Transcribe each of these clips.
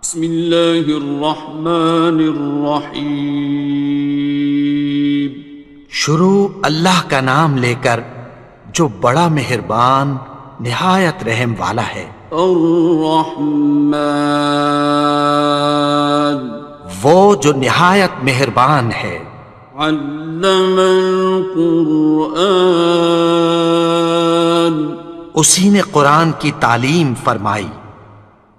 بسم اللہ الرحمن الرحیم۔ شروع اللہ کا نام لے کر جو بڑا مہربان نہایت رحم والا ہے۔ الرحمن، وہ جو نہایت مہربان ہے۔ علم القرآن، اسی نے قرآن کی تعلیم فرمائی۔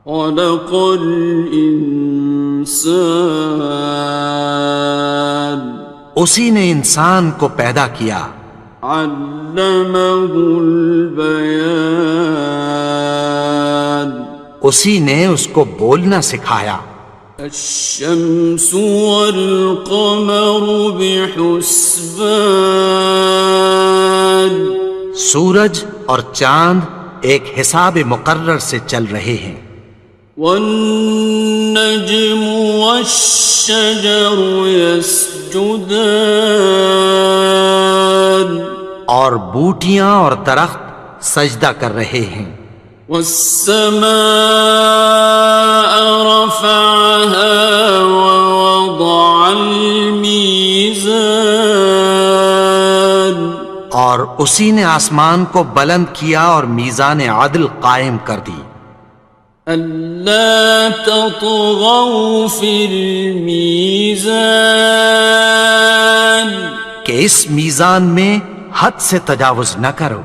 خلق الانسان، اسی نے انسان کو پیدا کیا۔ علمہ البیان، اسی نے اس کو بولنا سکھایا۔ الشمس والقمر بحسبان، سورج اور چاند ایک حساب مقرر سے چل رہے ہیں۔ والنجم والشجر يسجدان، اور بوٹیاں اور درخت سجدہ کر رہے ہیں۔ والسماء رفعها ووضع الميزان، اور اسی نے آسمان کو بلند کیا اور میزان عدل قائم کر دی۔ ألا تطغوا في الميزان، کہ اس میزان میں حد سے تجاوز نہ کرو۔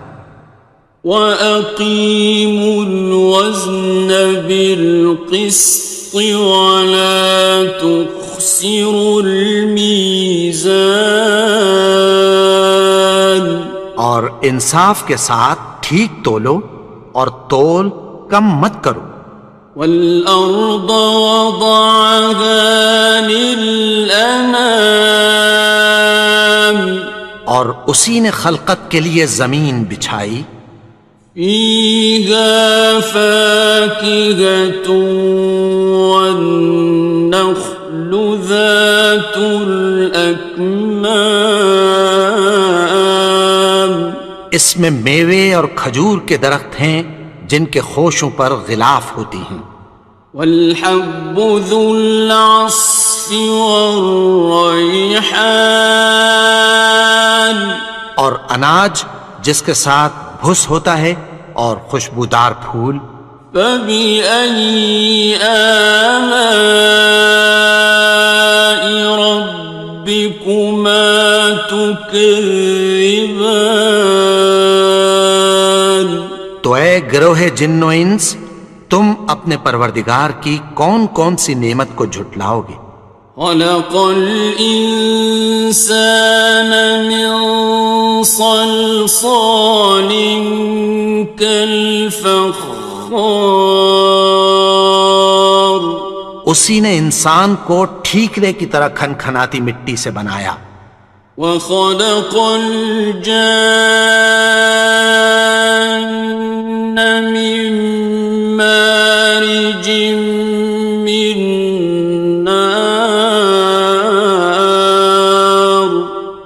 وَأَقِيمُوا الْوَزْنَ بِالْقِسْطِ وَلَا تُخْسِرُوا الْمِيزَانَ، اور انصاف کے ساتھ ٹھیک تولو اور تول کم مت کرو۔ وَالْأَرْضَ وَضَعَهَا لِلْأَنَامِ، اور اسی نے خلقت کے لیے زمین بچھائی۔ فِيهَا فَاكِهَةٌ وَالنَّخْلُ ذَاتُ الْأَكْمَامِ، اس میں میوے اور کھجور کے درخت ہیں جن کے خوشوں پر غلاف ہوتی ہیں۔ وَالْحَبُّ ذُو الْعَصْفِ وَالرَّيْحَانِ، اور اناج جس کے ساتھ بھس ہوتا ہے اور خوشبودار پھول۔ فَبِأَيِّ آلَاءِ رَبِّكُمَا تُكَذِّبَانِ، تو اے گروہ جن و انس، تم اپنے پروردگار کی کون کون سی نعمت کو جھٹلاؤ گے؟ خَلَقَ الْإِنسَانَ مِنْ صَلْصَالٍ كَالْفَخَّارِ، اسی نے انسان کو ٹھیکرے کی طرح کھنکھناتی مٹی سے بنایا۔ وَخَلَقَ الْجَانَّ مِن مَّارِجٍ مِّن نَّارٍ،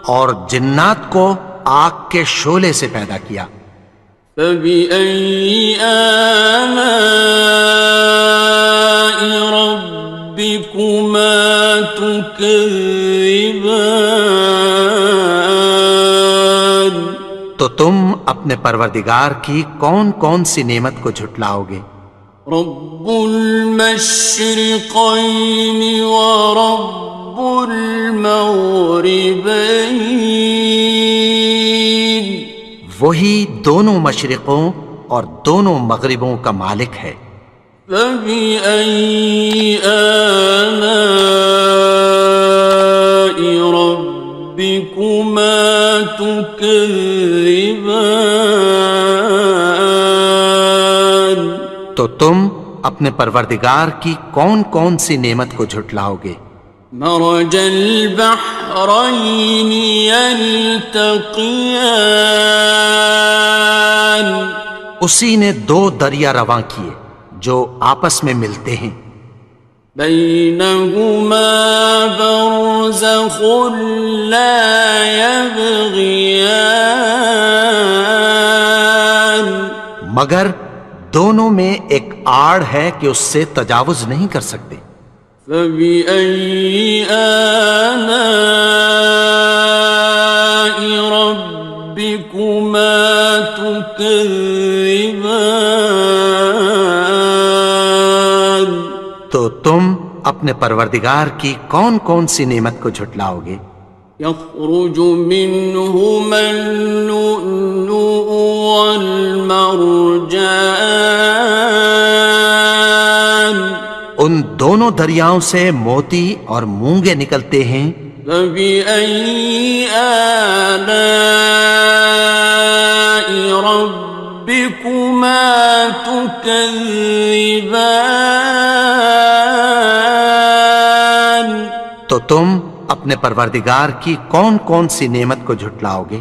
اور جنات کو آگ کے شعلے سے پیدا کیا۔ فَبِأَيِّ آلَاءِ رَبِّكُمَا تُكَذِّبَانِ، تو تم اپنے پروردگار کی کون کون سی نعمت کو جھٹلاؤ گے؟ رب المشرقین ورب المغربین، وہی دونوں مشرقوں اور دونوں مغربوں کا مالک ہے۔ فَبِأَيِّ آلَاءِ رَبِّكُمَا تُكَذِّبَانِ، تو تم اپنے پروردگار کی کون کون سی نعمت کو جھٹلاؤ گے؟ مرج البحرین یلتقیان، اسی نے دو دریا رواں کیے جو آپس میں ملتے ہیں۔ بینہما برزخ لا یبغیان، مگر دونوں میں ایک آڑ ہے کہ اس سے تجاوز نہیں کر سکتے۔ فبأي آلاء ربكما تكذبان؟ تو تم اپنے پروردگار کی کون کون سی نعمت کو جھٹلاؤ گے؟ يخرج منهما اللؤلؤ والمرجان ان دونوں دریاؤں سے موتی اور مونگے نکلتے ہیں۔ فبأي آلاء ربكما تكذبان؟ تو تم اپنے پروردگار کی کون کون سی نعمت کو جھٹلاؤ گے؟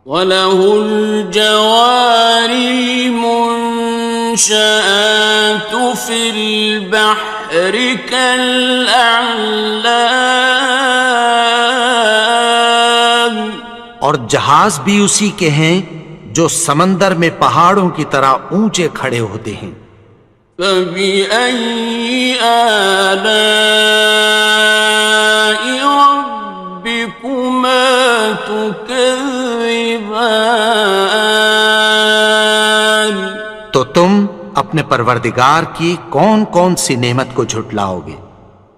وَلَهُ الْجَوَارِ الْمُنشَآتُ فِي الْبَحْرِ كَالْأَعْلَامِ، اور جہاز بھی اسی کے ہیں جو سمندر میں پہاڑوں کی طرح اونچے کھڑے ہوتے ہیں۔ فَبِأَيِّ آلَاءِ رَبِّكُمَا تُكَذِّبَانِ؟ تو تم اپنے پروردگار کی کون کون سی نعمت کو جھٹلاؤ گے؟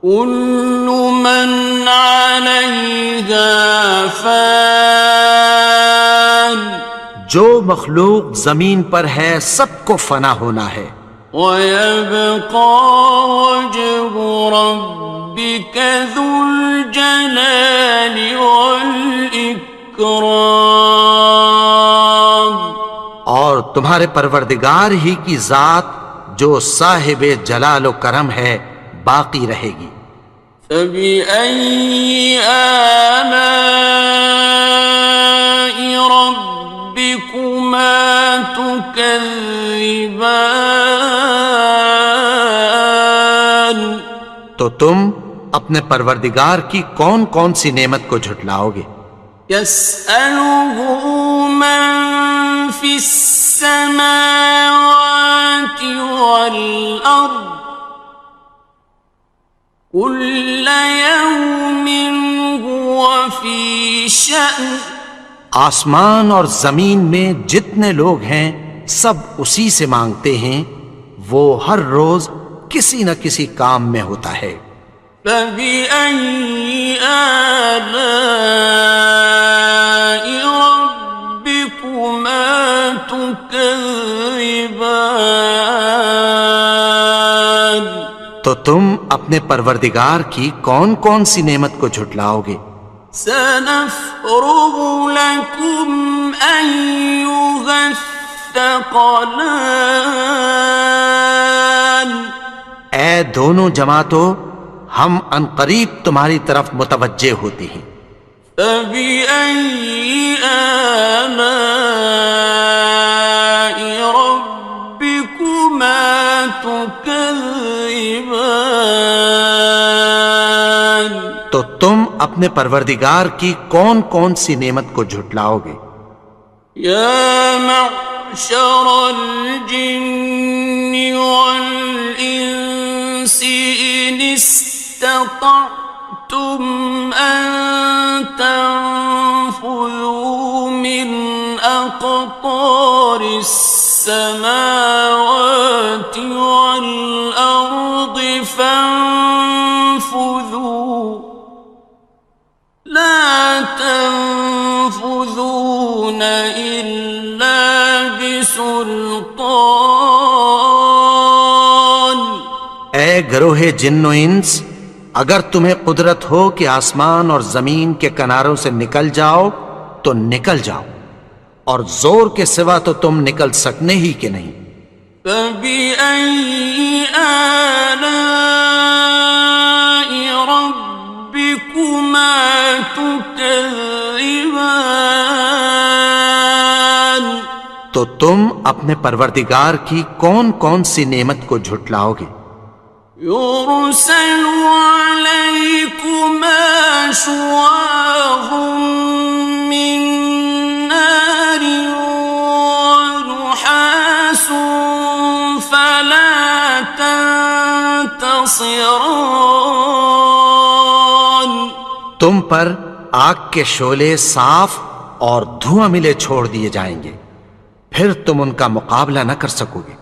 كُلُّ مَنْ عَلَيْهَا فَانٍ، جو مخلوق زمین پر ہے سب کو فنا ہونا ہے۔ وَيَبْقَى وَجْهُ رَبِّكَ ذُو الْجَلَالِ وَالْإِكْرَامِ، اور تمہارے پروردگار ہی کی ذات جو صاحب جلال و کرم ہے باقی رہے گی۔ فَبِأَيِّ آلَاءِ رَبِّكُمَا تُكَذِّبَانِ؟ تو تم اپنے پروردگار کی کون کون سی نعمت کو جھٹلاؤ گے؟ يَسْأَلُهُ مَن فِي السَّمَاوَاتِ وَالْأَرْضِ كُلَّ يَوْمٍ هُوَ فِي شَأْنٍ، آسمان اور زمین میں جتنے لوگ ہیں سب اسی سے مانگتے ہیں، وہ ہر روز کسی نہ کسی کام میں ہوتا ہے۔ فَبِأَيِّ آلَاءِ رَبِّكُمَا تُكَذِّبَانِ؟ تو تم اپنے پروردگار کی کون کون سی نعمت کو جھٹلاؤ گے؟ سَنَفْرُغُ لَكُمْ أَيُّهَ الثَّقَلَانِ؟ اے دونوں جماعتوں، ہم عنقریب تمہاری طرف متوجہ ہوتے ہیں۔ فَبِأَيِّ آلَاءِ رَبِّكُمَا تُكَذِّبَانِ؟ تو تم اپنے پروردگار کی کون کون سی نعمت کو جھٹلاؤ گے؟ يَا مَعْشَرَ الْجِنِّ وَالْإِنسِ إِنِ اسْتَطَعْتُمْ أَن تَنفُذُوا مِنْ أَقْطَارِ السَّمَاوَاتِ وَالْأَرْضِ فَانفُذُوا لَا تَنفُذُونَ إِلَّا بِسُلْطَانٍ۔ اے گروہ جن و انس، اگر تمہیں قدرت ہو کہ آسمان اور زمین کے کناروں سے نکل جاؤ تو نکل جاؤ، اور زور کے سوا تو تم نکل سکنے ہی کہ نہیں۔ فَبِأَيِّ آلَاءِ رَبِّكُمَا تُكَذِّبَانِ؟ تو تم اپنے پروردگار کی کون کون سی نعمت کو جھٹلاؤ گے؟ يُرْسَلُ عَلَيْكُمَا شُوَاظٌ مِّن نَّارٍ وَنُحَاسٌ فَلَا خصران. تم پر آگ کے شعلے صاف اور دھواں ملے چھوڑ دیے جائیں گے، پھر تم ان کا مقابلہ نہ کر سکو گے۔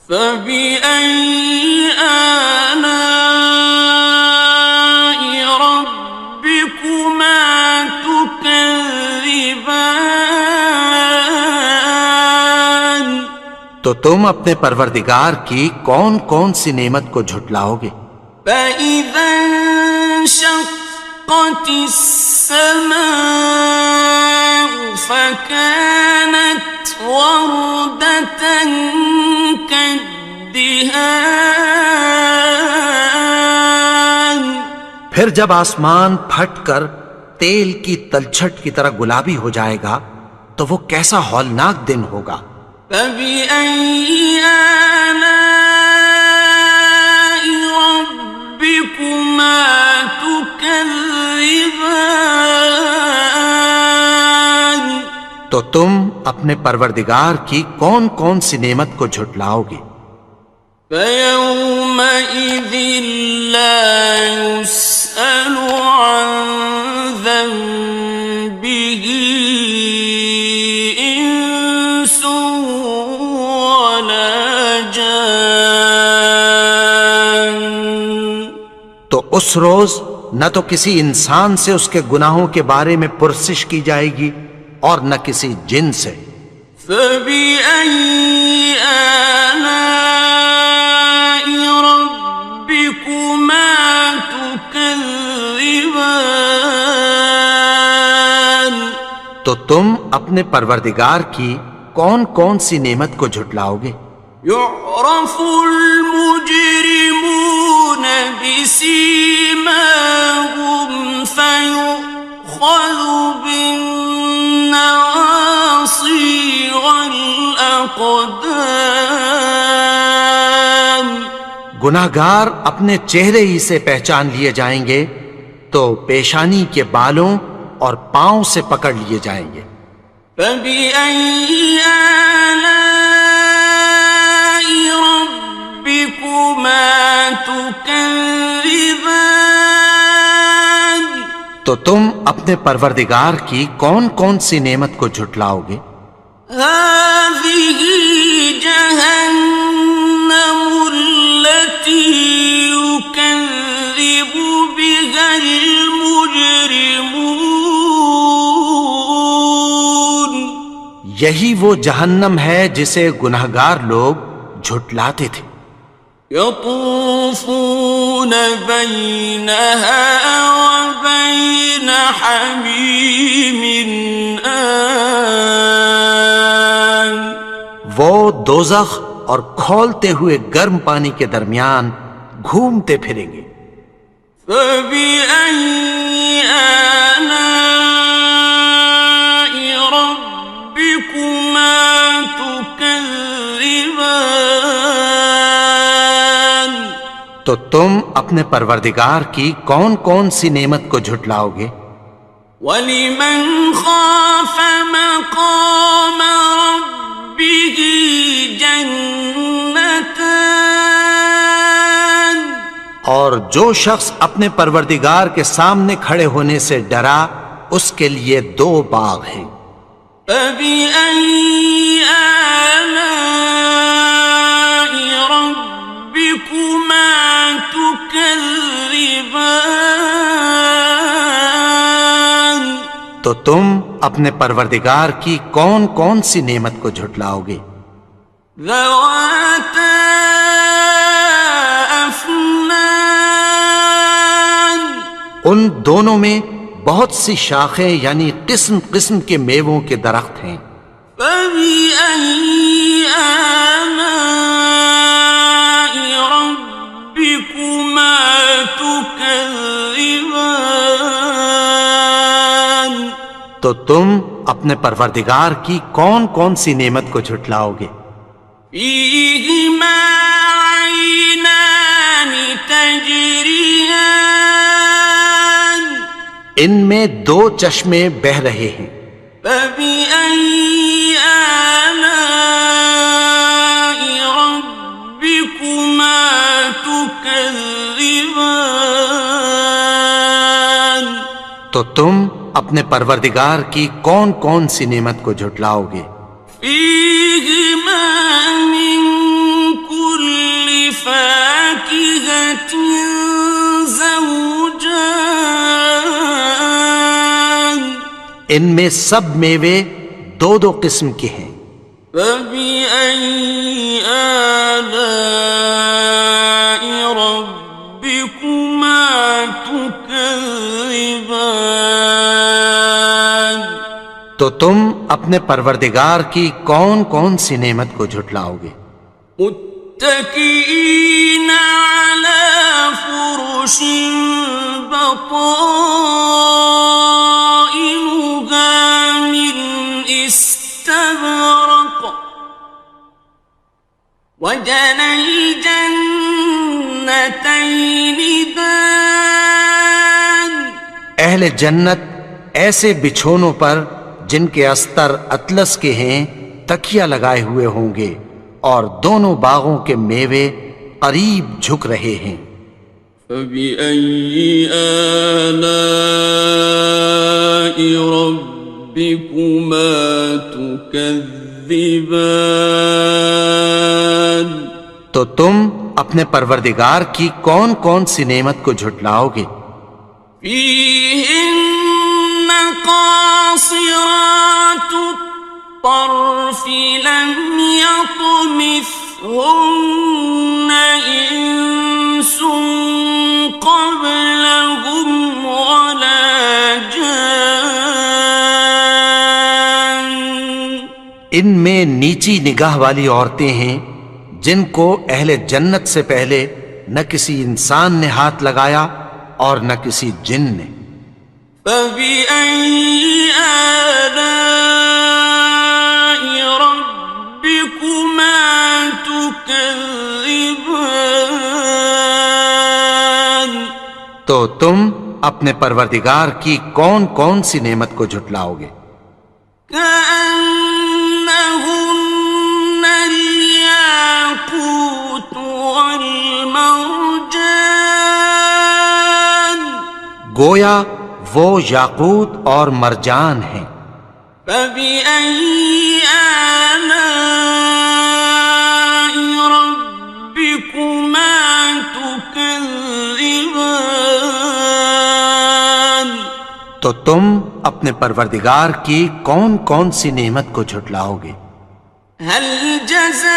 فبأي آلاء ربكما تكذبان. تو تم اپنے پروردگار کی کون کون سی نعمت کو جھٹلاؤ گے؟ فإذا انشقت السماء فكانت وردة كالدهان. پھر جب آسمان پھٹ کر تیل کی تلچھٹ کی طرح گلابی ہو جائے گا تو وہ کیسا ہولناک دن ہوگا۔ فبأي آلاء ربكما تكذبان. تو تم اپنے پروردگار کی کون کون سی نعمت کو جھٹلاؤ گے؟ فيومئذ لا يسأل عن ذنبه إنس ولا جان. تو اس روز نہ تو کسی انسان سے اس کے گناہوں کے بارے میں پرسش کی جائے گی اور نہ کسی جن سے۔ فبأي آلاء ربكما تكذبان. تو تم اپنے پروردگار کی کون کون سی نعمت کو جھٹلاؤ گے؟ يعرف المجرمون بسيماهم فيؤخذ بالنواصي والأقدام. گناہگار اپنے چہرے ہی سے پہچان لیے جائیں گے تو پیشانی کے بالوں اور پاؤں سے پکڑ لیے جائیں گے۔ فبأي آلاء ربكما تكذبان. تو تم اپنے پروردگار کی کون کون سی نعمت کو جھٹلاؤ گے؟ هذه جهنم التي يكذب بها المجرمون. یہی وہ جہنم ہے جسے گناہگار لوگ جھٹلاتے تھے۔ يطوفون بينها وبين حميم آن. وہ دوزخ اور کھولتے ہوئے گرم پانی کے درمیان گھومتے پھریں گے۔ فبأي آلاء ربكما تكذبان. تو تم اپنے پروردگار کی کون کون سی نعمت کو جھٹلاؤ گے؟ وَلِمَنْ خَافَ مَقَامَ رَبِّهِ جَنَّتَانِ. اور جو شخص اپنے پروردگار کے سامنے کھڑے ہونے سے ڈرا اس کے لیے دو باغ ہیں۔ فَبِأَيِّ آلَاءِ رَبِّكُمَا تُكَذِّبَانِ. تو تم اپنے پروردگار کی کون کون سی نعمت کو جھٹلاؤ گے؟ ذَوَاتَا أَفْنَانٍ. ان دونوں میں بہت سی شاخیں یعنی قسم قسم کے میووں کے درخت ہیں۔ فَبِأَيِّ آلَاءِ رَبِّكُمَا تُكَذِّبَانِ. تو تم اپنے پروردگار کی کون کون سی نعمت کو جھٹلاؤ گے؟ فِيهِمَا عَيْنَانِ تَجْرِيَانِ. ان میں دو چشمے بہہ رہے ہیں۔ فَبِأَيِّ آلَاءِ رَبِّكُمَا تُكَذِّبَانِ. تم اپنے پروردگار کی کون کون سی نعمت کو جھٹلاؤ گے؟ فيهما من كل فاكهة زوجان ان میں سب میوے دو دو قسم کے ہیں۔ فبأي آلاء ربكما تكذبان تو تم اپنے پروردگار کی کون کون سی نعمت کو جھٹلاؤ گے؟ متكئين على فرش بطائنها من استبرق وجنى الجنتين دان اہل جنت ایسے بچھونوں پر جن کے استر اطلس کے ہیں تکیہ لگائے ہوئے ہوں گے، اور دونوں باغوں کے میوے قریب جھک رہے ہیں۔ فبأي آلاء ربكما تكذبان تو تم اپنے پروردگار کی کون کون سی نعمت کو جھٹلاؤ گے؟ فيهن قاصرات الطرف لم يطمثهن إنس قبلهم ولا جان ان میں نیچی نگاہ والی عورتیں ہیں جن کو اہل جنت سے پہلے نہ کسی انسان نے ہاتھ لگایا اور نہ کسی جن نے۔ فبأي آلاء ربكما تكذبان تو تم اپنے پروردگار کی کون کون سی نعمت کو جھٹلاؤ گے؟ كأنهن الياقوت والمرجان گویا وہ یاقوت اور مرجان ہیں۔ فبأي آلاء ربكما تكذبان تو تم اپنے پروردگار کی کون کون سی نعمت کو جھٹلاؤ گے؟ هل جزاء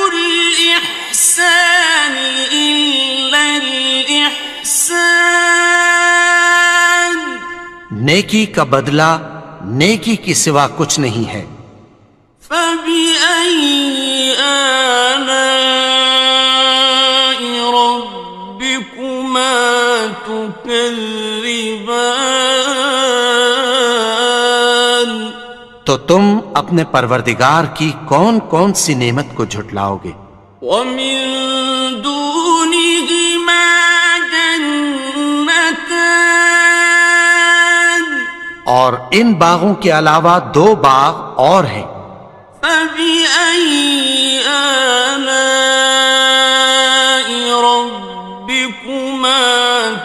الإحسان إلا الإحسان نیکی کا بدلہ نیکی کی سوا کچھ نہیں ہے۔ فبأي آلاء ربكما تكذبان تو تم اپنے پروردگار کی کون کون سی نعمت کو جھٹلاؤ گے؟ ومن دونهما جنتان اور ان باغوں کے علاوہ دو باغ اور ہیں۔ فبأي آلاء ربكما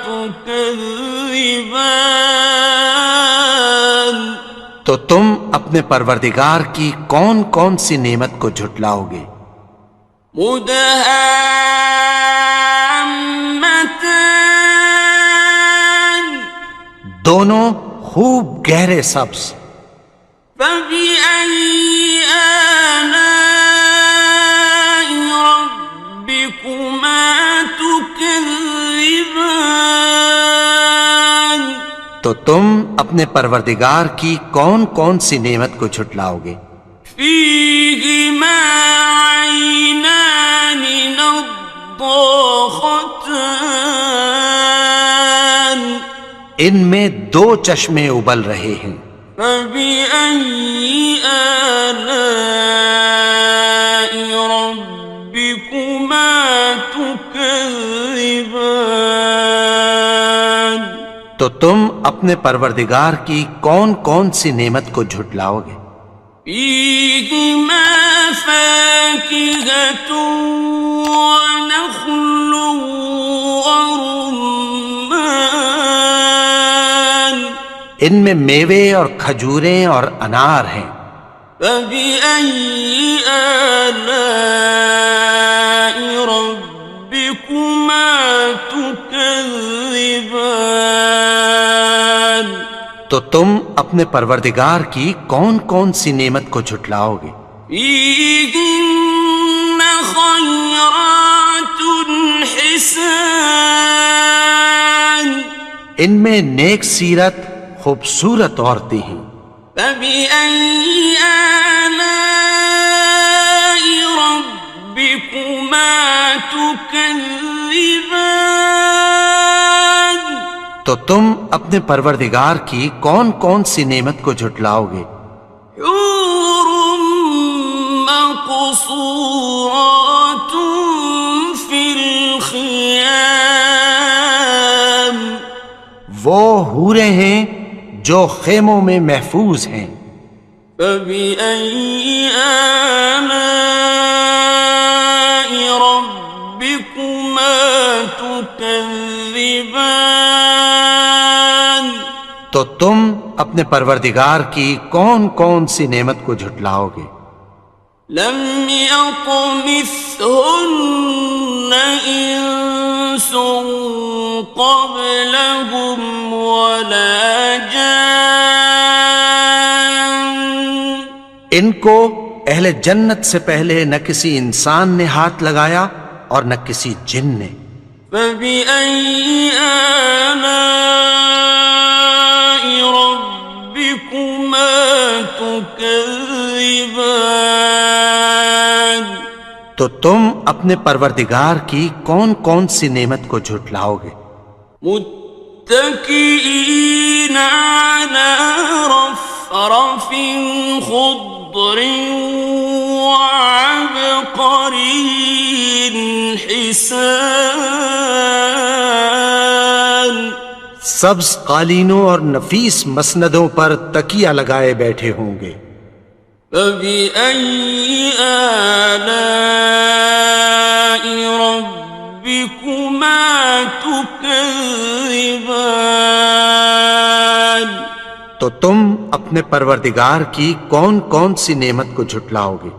تكذبان تو تم اپنے پروردگار کی کون کون سی نعمت کو جھٹلاؤ گے؟ مدهامتان دونوں خوب گہرے سبز۔ فبأي آلاء ربكما تكذبان تو تم اپنے پروردگار کی کون کون سی نعمت کو جھٹلاؤ گے؟ فيهما عينان نضاختان ان میں دو چشمے ابل رہے ہیں۔ فبأي آلاء ربكما تكذبان تو تم اپنے پروردگار کی کون کون سی نعمت کو جھٹلاؤ گے؟ فيهما فاكهة ونخل ورمان ان میں میوے اور کھجوریں اور انار ہیں۔ فبأي آلاء ربكما تكذبان؟ تو تم اپنے پروردگار کی کون کون سی نعمت کو جھٹلاؤ گے؟ فيهن خيرات حسان، ان میں نیک سیرت خوبصورت عورتیں ہیں۔ فبأي آلاء ربكما تكذبان؟ تو تم اپنے پروردگار کی کون کون سی نعمت کو جھٹلاؤ گے؟ حور مقصورات في الخيام، وہ حوریں ہیں جو خیموں میں محفوظ ہیں۔ فبأي آلاء ربكما تكذبان؟ تو تم اپنے پروردگار کی کون کون سی نعمت کو جھٹلاؤ گے؟ لم يطمثهن إنس قبلهم ولا جان، ان کو اہل جنت سے پہلے نہ کسی انسان نے ہاتھ لگایا اور نہ کسی جن نے۔ فبأي آلاء ربكما تكذبان؟ تو تم اپنے پروردگار کی کون کون سی نعمت کو جھٹلاؤ گے؟ متكئين على رفرف خضر وعبقري حسان، سبز قالینوں اور نفیس مسندوں پر تکیہ لگائے بیٹھے ہوں گے۔ فبأي آلاء ربكما تكذبان؟ تو تم اپنے پروردگار کی کون کون سی نعمت کو جھٹلاؤ گے؟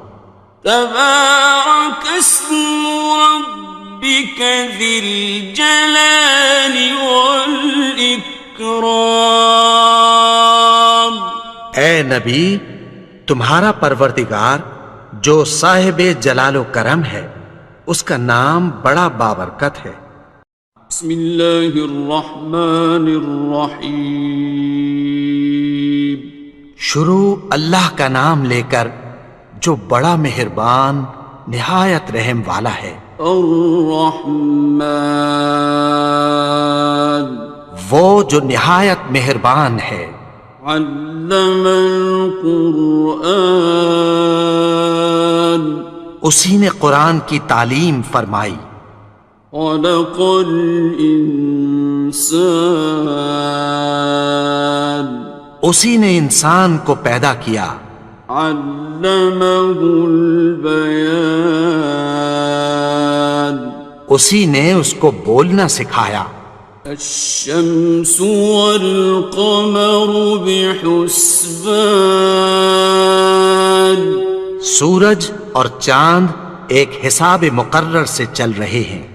تبارك اسم ربك ذي الجلال والإكرام۔ اے نبی، تمہارا پروردگار جو صاحب جلال و کرم ہے، اس کا نام بڑا بابرکت ہے۔ بسم اللہ الرحمن الرحیم، شروع اللہ کا نام لے کر جو بڑا مہربان نہایت رحم والا ہے۔ الرحمن، وہ جو نہایت مہربان ہے۔ علم القرآن، اسی نے قرآن کی تعلیم فرمائی۔ خلق الانسان، اسی نے انسان کو پیدا کیا۔ علمہ البیان، اسی نے اس کو بولنا سکھایا۔ الشمس والقمر بحسبان، سورج اور چاند ایک حساب مقرر سے چل رہے ہیں۔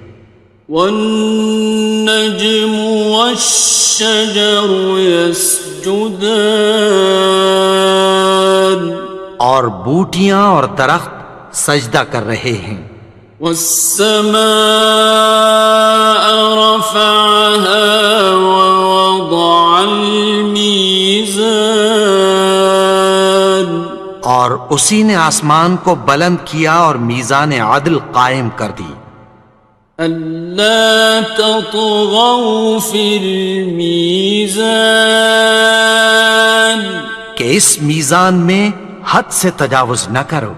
والنجم والشجر يسجدان، اور بوٹیاں اور درخت سجدہ کر رہے ہیں۔ والسماء رفعها ووضع الميزان، اور اسی نے آسمان کو بلند کیا اور میزان عدل قائم کر دی۔ ألا تطغوا في الميزان، کہ اس میزان میں حد سے تجاوز نہ کرو۔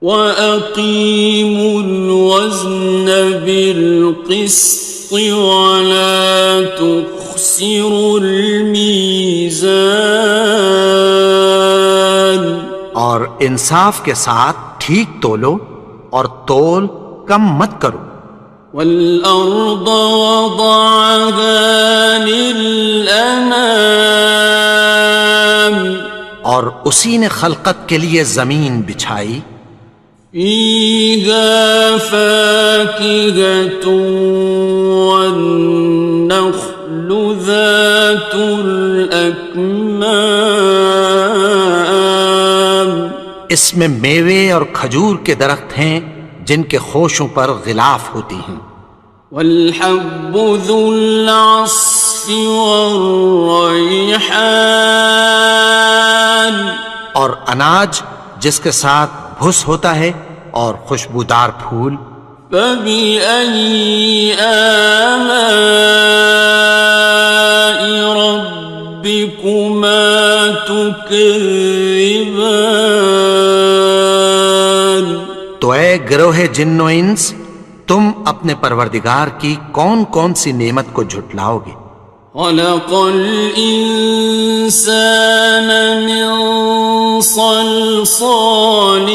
وَأَقِيمُوا الْوَزْنَ بِالْقِسْطِ وَلَا تُخْسِرُوا الْمِيزَانَ، اور انصاف کے ساتھ ٹھیک تولو اور تول کم مت کرو۔ وَالْأَرْضَ وَضَعَهَا لِلْأَنَامِ، اور اسی نے خلقت کے لیے زمین بچھائی، فيها فاكهة والنخل ذات الأكمام، اس میں میوے اور کھجور کے درخت ہیں جن کے خوشوں پر غلاف ہوتی ہیں، والحب ذو العصف والريحان، اور اناج جس کے ساتھ بھس ہوتا ہے اور خوشبودار پھول، فبأي آلاء ربكما تكذبان؟ تو اے گروہ جن و انس، تم اپنے پروردگار کی کون کون سی نعمت کو جھٹلاؤ گے؟ خلق الإنسان من صلصال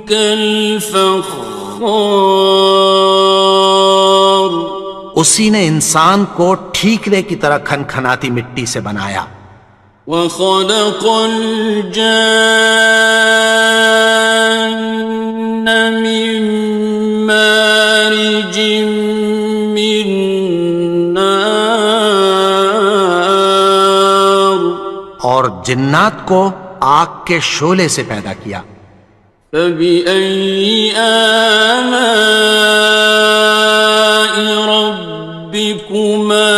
كالفخار، اسی نے انسان کو ٹھیکرے کی طرح کھنکھناتی مٹی سے بنایا، وخلق الجان من مارج من نار، اور جنات کو آگ کے شعلے سے پیدا کیا، فبأي آلاء ربكما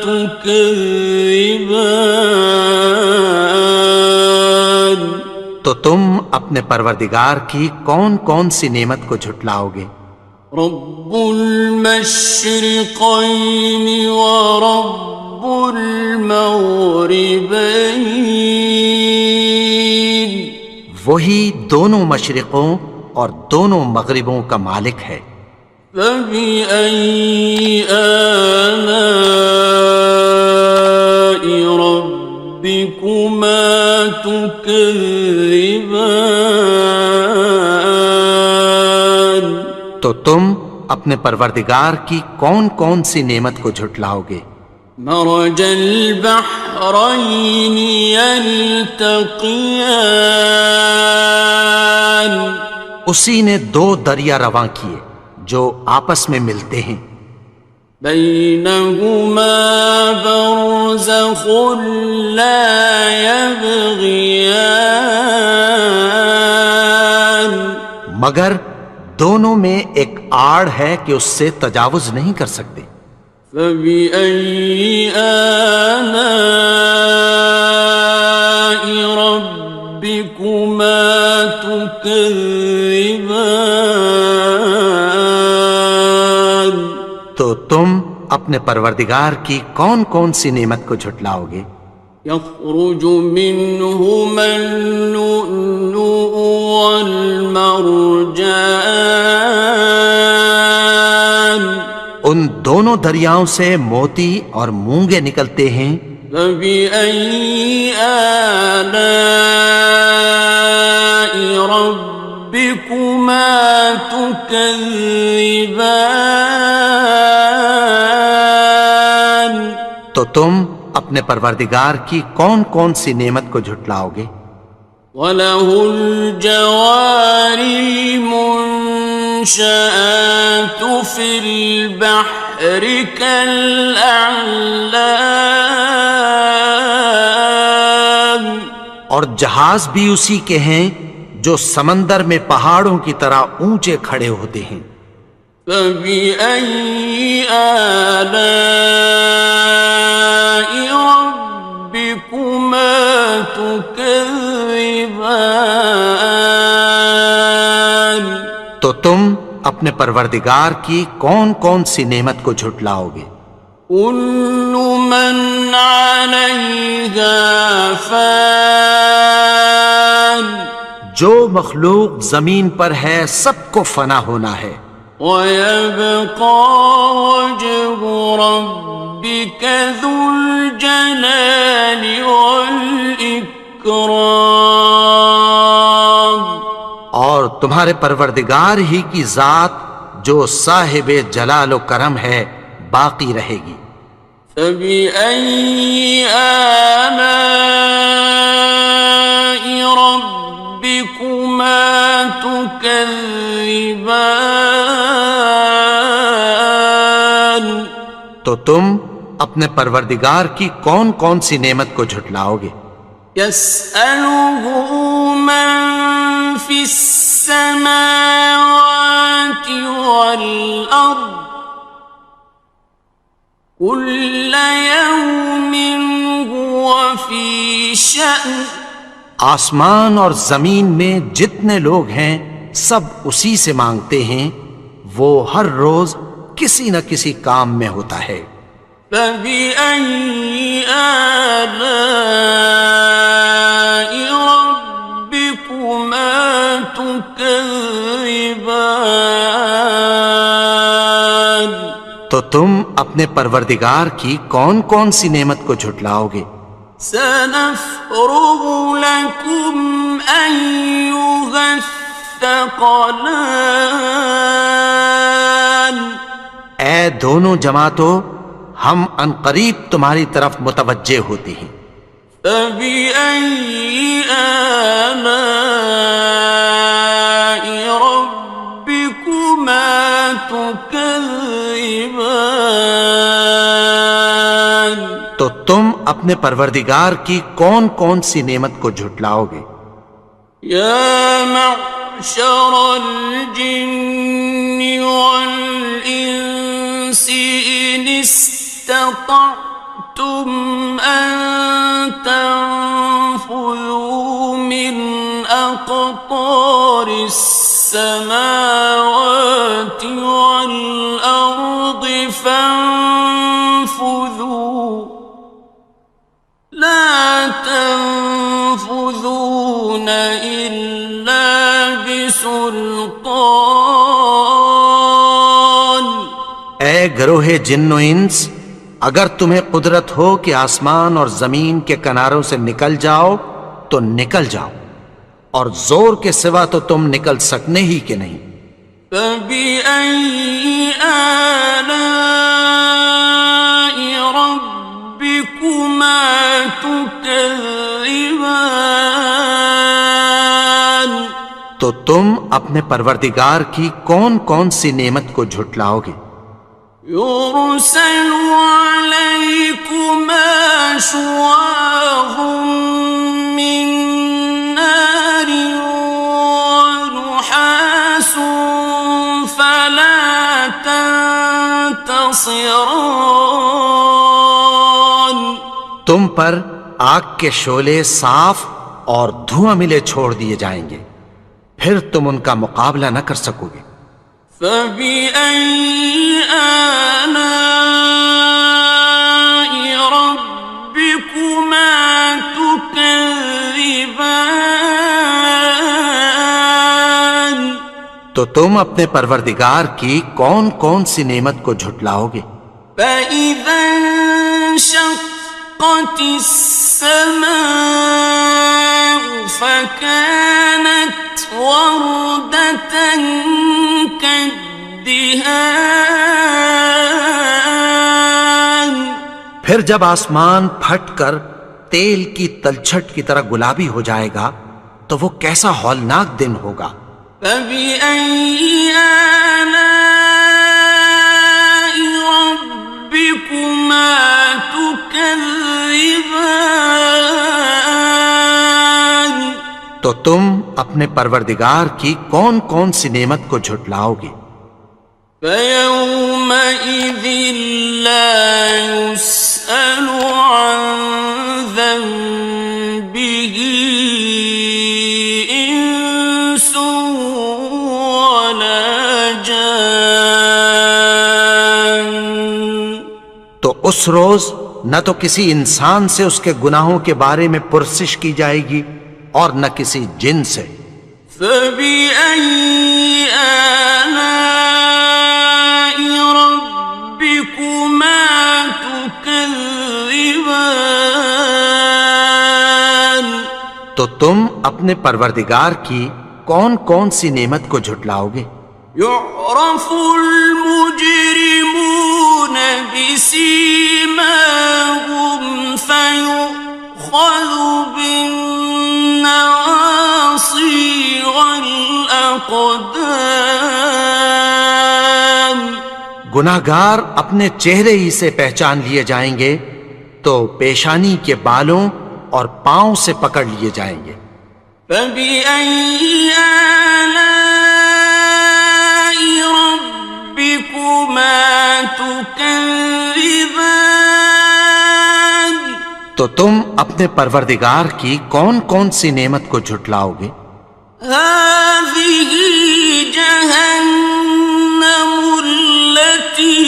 تكذبان؟ تو تم اپنے پروردگار کی کون کون سی نعمت کو جھٹلاؤ گے؟ رب المشرقين ورب المغربين، وہی دونوں مشرقوں اور دونوں مغربوں کا مالک ہے، فبأي آلاء ربكما تكذبان؟ تو تم اپنے پروردگار کی کون کون سی نعمت کو جھٹلاؤ گے؟ مرج البحرين يلتقيان، اسی نے دو دریا رواں کیے جو آپس میں ملتے ہیں، بينهما برزخ لا يبغيان، مگر دونوں میں ایک آڑ ہے کہ اس سے تجاوز نہیں کر سکتے، فبأي آلاء ربكما تكذبان؟ تو تم اپنے پروردگار کی کون کون سی نعمت کو جھٹلاؤ گے؟ يخرج منهما اللؤلؤ والمرجان، ان دونوں دریاؤں سے موتی اور مونگے نکلتے ہیں، فبأي آلاء ربكما تكذبان؟ تو تم اپنے پروردگار کی کون کون سی نعمت کو جھٹلاؤ گے؟ وَلَهُ الْجَوَارِ الْمُنشَآتُ فِي الْبَحْرِ كَالْأَعْلَامِ، اور جہاز بھی اسی کے ہیں جو سمندر میں پہاڑوں کی طرح اونچے کھڑے ہوتے ہیں، فَبِأَيِّ آلَاءِ رَبِّكُمَا تُكَذِّبَانِ؟ تو تم اپنے پروردگار کی کون کون سی نعمت کو جھٹلاؤ گے؟ كُلُّ مَنْ عَلَيْهَا فَانٍ، جو مخلوق زمین پر ہے سب کو فنا ہونا ہے، وَيَبْقَى وَجْهُ رَبِّكَ ذُو الْجَلَالِ وَالْإِكْرَامِ، اور تمہارے پروردگار ہی کی ذات جو صاحب جلال و کرم ہے باقی رہے گی، فبأي آلاء ربكما تكذبان؟ تو تم اپنے پروردگار کی کون کون سی نعمت کو جھٹلاؤ گے؟ يسأله من في السماوات والأرض كل يوم هو في شأن. آسمان اور زمین میں جتنے لوگ ہیں سب اسی سے مانگتے ہیں، وہ ہر روز کسی نہ کسی کام میں ہوتا ہے۔ فبأي آلاء ربكما تكذبان؟ تو تم اپنے پروردگار کی کون کون سی نعمت کو جھٹلاؤ گے؟ سنفرغ لكم أيها الثقلان. اے دونوں جماعتوں، ہم عنقریب تمہاری طرف متوجہ ہوتے ہیں۔ فبأي آلاء ربكما تكذبان؟ تو تم اپنے پروردگار کی کون کون سی نعمت کو جھٹلاؤ گے؟ یا معشر الجن والانس ان استطعتم ان تنفذوا من اقطار السماوات والارض فانفذوا لا تنفذون إلا بسلطان. اے گروہ جن و انس، اگر تمہیں قدرت ہو کہ آسمان اور زمین کے کناروں سے نکل جاؤ تو نکل جاؤ، اور زور کے سوا تو تم نکل سکنے ہی کہ نہیں۔ فبأي آلاء ربكما تكذبان؟ تو تم اپنے پروردگار کی کون کون سی نعمت کو جھٹلاؤ گے؟ يرسل عليكما شواظ من نار ونحاس فلا تنتصران. تم پر آگ کے شعلے صاف اور دھواں ملے چھوڑ دیے جائیں گے، پھر تم ان کا مقابلہ نہ کر سکو گے۔ فبأي آلاء ربكما تكذبان؟ تو تم اپنے پروردگار کی کون کون سی نعمت کو جھٹلاؤ گے؟ فإذا انشقت السماء فكانت وردة كالدهان. پھر جب آسمان پھٹ کر تیل کی تلچھٹ کی طرح گلابی ہو جائے گا تو وہ کیسا ہولناک دن ہوگا۔ فبأي آلاء ربكما تكذبان؟ تو تم اپنے پروردگار کی کون کون سی نعمت کو جھٹلاؤ گے؟ فيومئذ لا يسأل عن ذنبه إنس ولا جان. تو اس روز نہ تو کسی انسان سے اس کے گناہوں کے بارے میں پرسش کی جائے گی اور نہ کسی جن سے۔ فبأي آلاء ربكما تكذبان؟ تو تم اپنے پروردگار کی کون کون سی نعمت کو جھٹلاؤ گے؟ يعرف المجرمون بسيماهم الأقدام گناہگار اپنے چہرے ہی سے پہچان لیے جائیں گے تو پیشانی کے بالوں اور پاؤں سے پکڑ لیے جائیں گے. فبأي آلاء ربكما تكذبان تو تم اپنے پروردگار کی کون کون سی نعمت کو جھٹلاؤ گے؟ هذه جهنم التي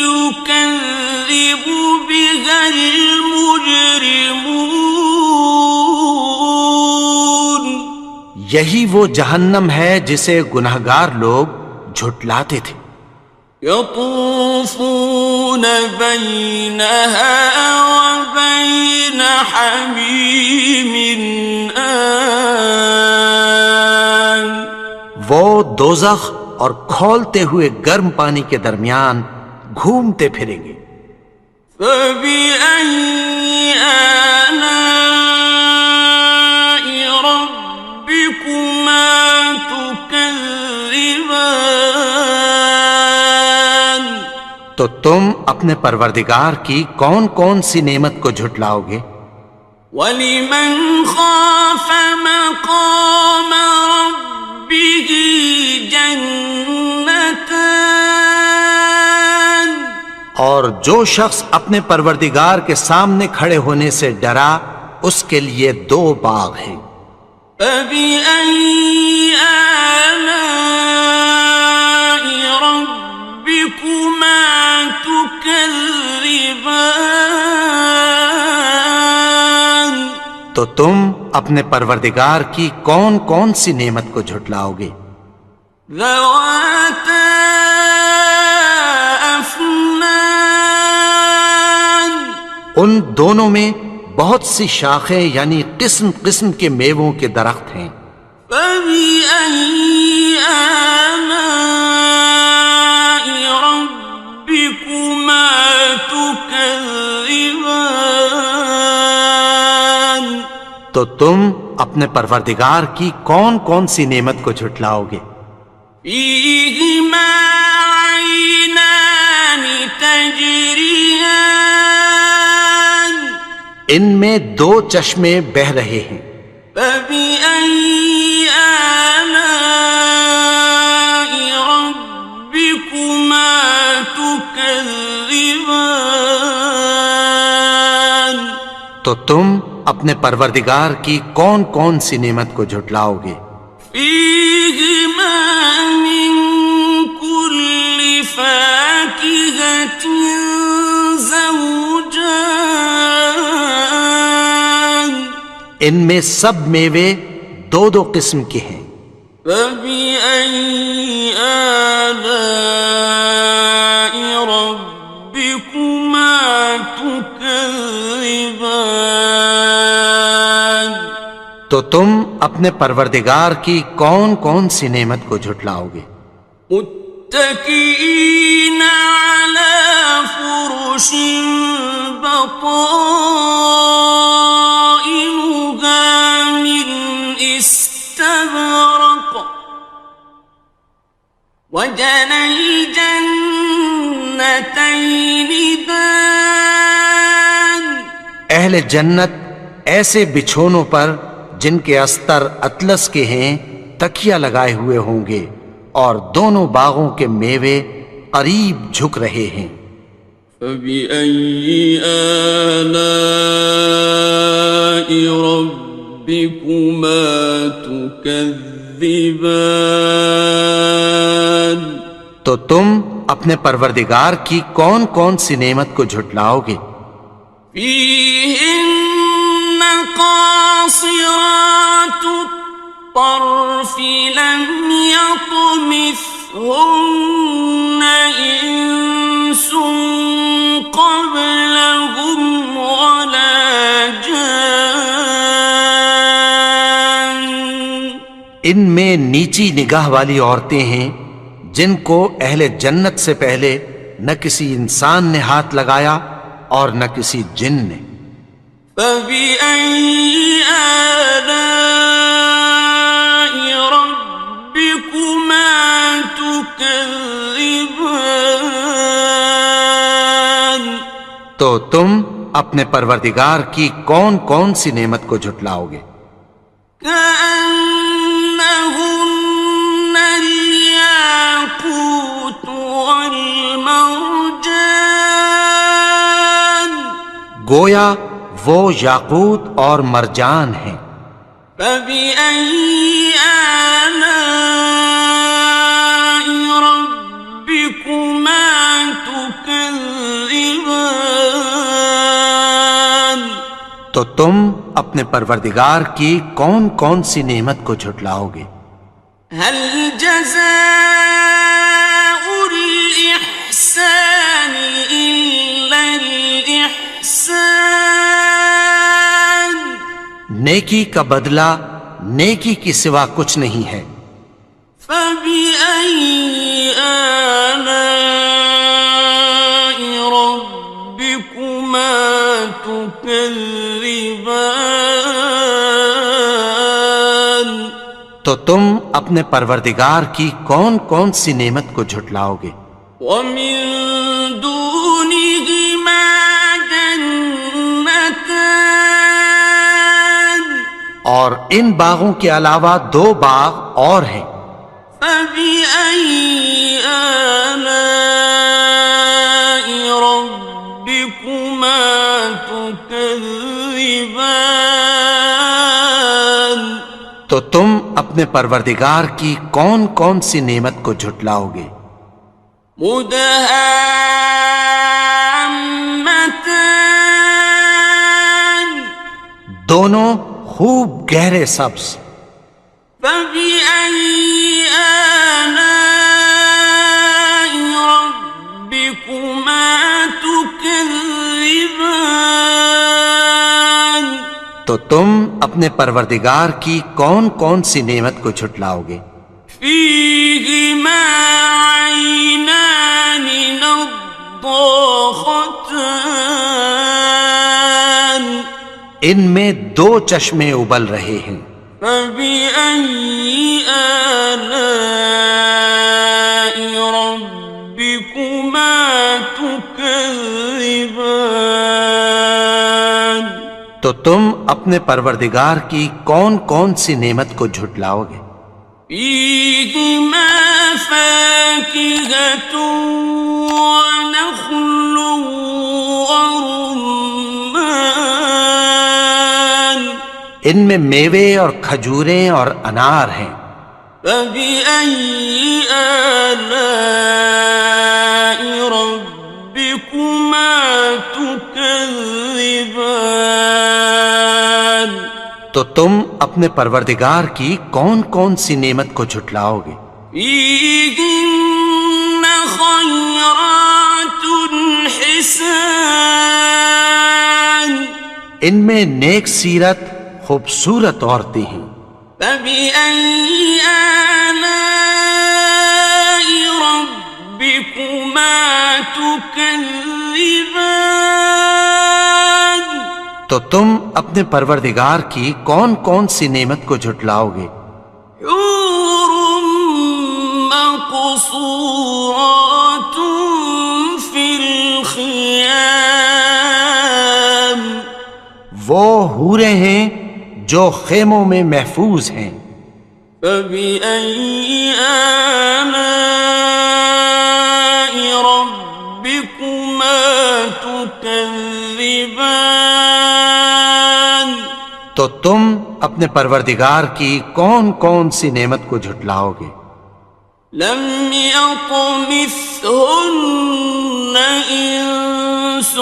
يكذب بها المجرمون یہی وہ جہنم ہے جسے گناہگار لوگ جھٹلاتے تھے. يطوفون بينها وبين حميم آن وہ دوزخ اور کھولتے ہوئے گرم پانی کے درمیان گھومتے پھریں گے. فبأي آلاء ربكما تكذبان تو تم اپنے پروردگار کی کون کون سی نعمت کو جھٹلاؤ گے؟ وَلِمَنْ خَافَ مَقَامَ رَبِّهِ جَنَّتَانِ اور جو شخص اپنے پروردگار کے سامنے کھڑے ہونے سے ڈرا اس کے لیے 2 باغ ہیں. فَبِأَيِّ آلَاءِ رَبِّكُمَا تُكَذِّبَانِ تو تم اپنے پروردگار کی کون کون سی نعمت کو جھٹلاؤ گے؟ ذَوَاتَا أَفْنَانٍ ان دونوں میں بہت سی شاخیں یعنی قسم قسم کے میووں کے درخت ہیں. فَبِأَيِّ آلَاءِ رَبِّكُمَا تُكَذِّبَانِ تو تم اپنے پروردگار کی کون کون سی نعمت کو جھٹلاؤ گے؟ فِيهِمَا عَيْنَانِ تَجْرِيَانِ ان میں 2 چشمے بہ رہے ہیں. فَبِأَيِّ آلَاءِ رَبِّكُمَا تُكَذِّبَانِ تو تم اپنے پروردگار کی کون کون سی نعمت کو جھٹلاؤ گے؟ فِيهِمَا مِن كُلِّ فَاكِهَةٍ زَوْجَانِ ان میں سب میوے 2 قسم کے ہیں. فَبِأَيِّ آلَاءِ رَبِّكُمَا تُكَذِّبَانِ تو تم اپنے پروردگار کی کون کون سی نعمت کو جھٹلاؤ گے؟ متكئين على فرش بطائنها من استبرق وجنى الجنتين دان اہل جنت ایسے بچھونوں پر جن کے استر اطلس کے ہیں تکیہ لگائے ہوئے ہوں گے اور دونوں باغوں کے میوے قریب جھک رہے ہیں. فَبِأَيِّ آلَاءِ رَبِّكُمَا تُكَذِّبَانِ تو تم اپنے پروردگار کی کون کون سی نعمت کو جھٹلاؤ گے؟ فِيهِنَّ قَاصِرَاتُ الطَّرْفِ لَمْ يَطْمِثْهُنَّ إِنسٌ قَبْلَهُمْ وَلَا جَانٌّ ان میں نیچی نگاہ والی عورتیں ہیں جن کو اہل جنت سے پہلے نہ کسی انسان نے ہاتھ لگایا اور نہ کسی جن نے. فَبِأَيِّ آلَاءِ رَبِّكُمَا تكذبان تو تم اپنے پروردگار کی کون کون سی نعمت کو جھٹلاؤ گے؟ كأنهن الياقوت والمرجان گویا وہ یاقوت اور مرجان ہیں۔ فبأي آلاء ربكما تكذبان تو تم اپنے پروردگار کی کون کون سی نعمت کو جھٹلاؤ گے؟ هل جزاء الإحسان إلا الإحسان نیکی کا بدلہ نیکی کی سوا کچھ نہیں ہے۔ فبأي آلاء ربكما تكذبان تو تم اپنے پروردگار کی کون کون سی نعمت کو جھٹلاؤ گے؟ ومن دونهما جنتان اور ان باغوں کے علاوہ دو باغ اور ہیں۔ فبأي آلاء ربكما تكذبان تو تم اپنے پروردگار کی کون کون سی نعمت کو جھٹلاؤ گے؟ مدهامتان دونوں خوب گہرے سبز۔ فبأي آلاء ربكما تكذبان تو تم اپنے پروردگار کی کون کون سی نعمت کو جھٹلاؤ گے؟ فيهما عينان نضاختان ان میں دو چشمے ابل رہے ہیں۔ فبأي آلاء ربكما تكذبان تو تم اپنے پروردگار کی کون کون سی نعمت کو جھٹلاؤ گے؟ فيهما فاكهة ونخل ورمان ان میں میوے اور کھجوریں اور انار ہیں۔ فبأي آلاء ربكما تكذبان تو تم اپنے پروردگار کی کون کون سی نعمت کو جھٹلاؤ گے؟ فيهن خيرات حسان ان میں نیک سیرت خوبصورت عورتیں ہیں۔ فبأي آلاء ربكما تكذبان تو تم اپنے پروردگار کی کون کون سی نعمت کو جھٹلاؤ گے؟ حور مقصورات في الخيام وہ حوریں ہیں جو خیموں میں محفوظ ہیں۔ فبأي آلاء ربكما تكذبان تو تم اپنے پروردگار کی کون کون سی نعمت کو جھٹلاؤ گے؟ لم يطمثهن إنس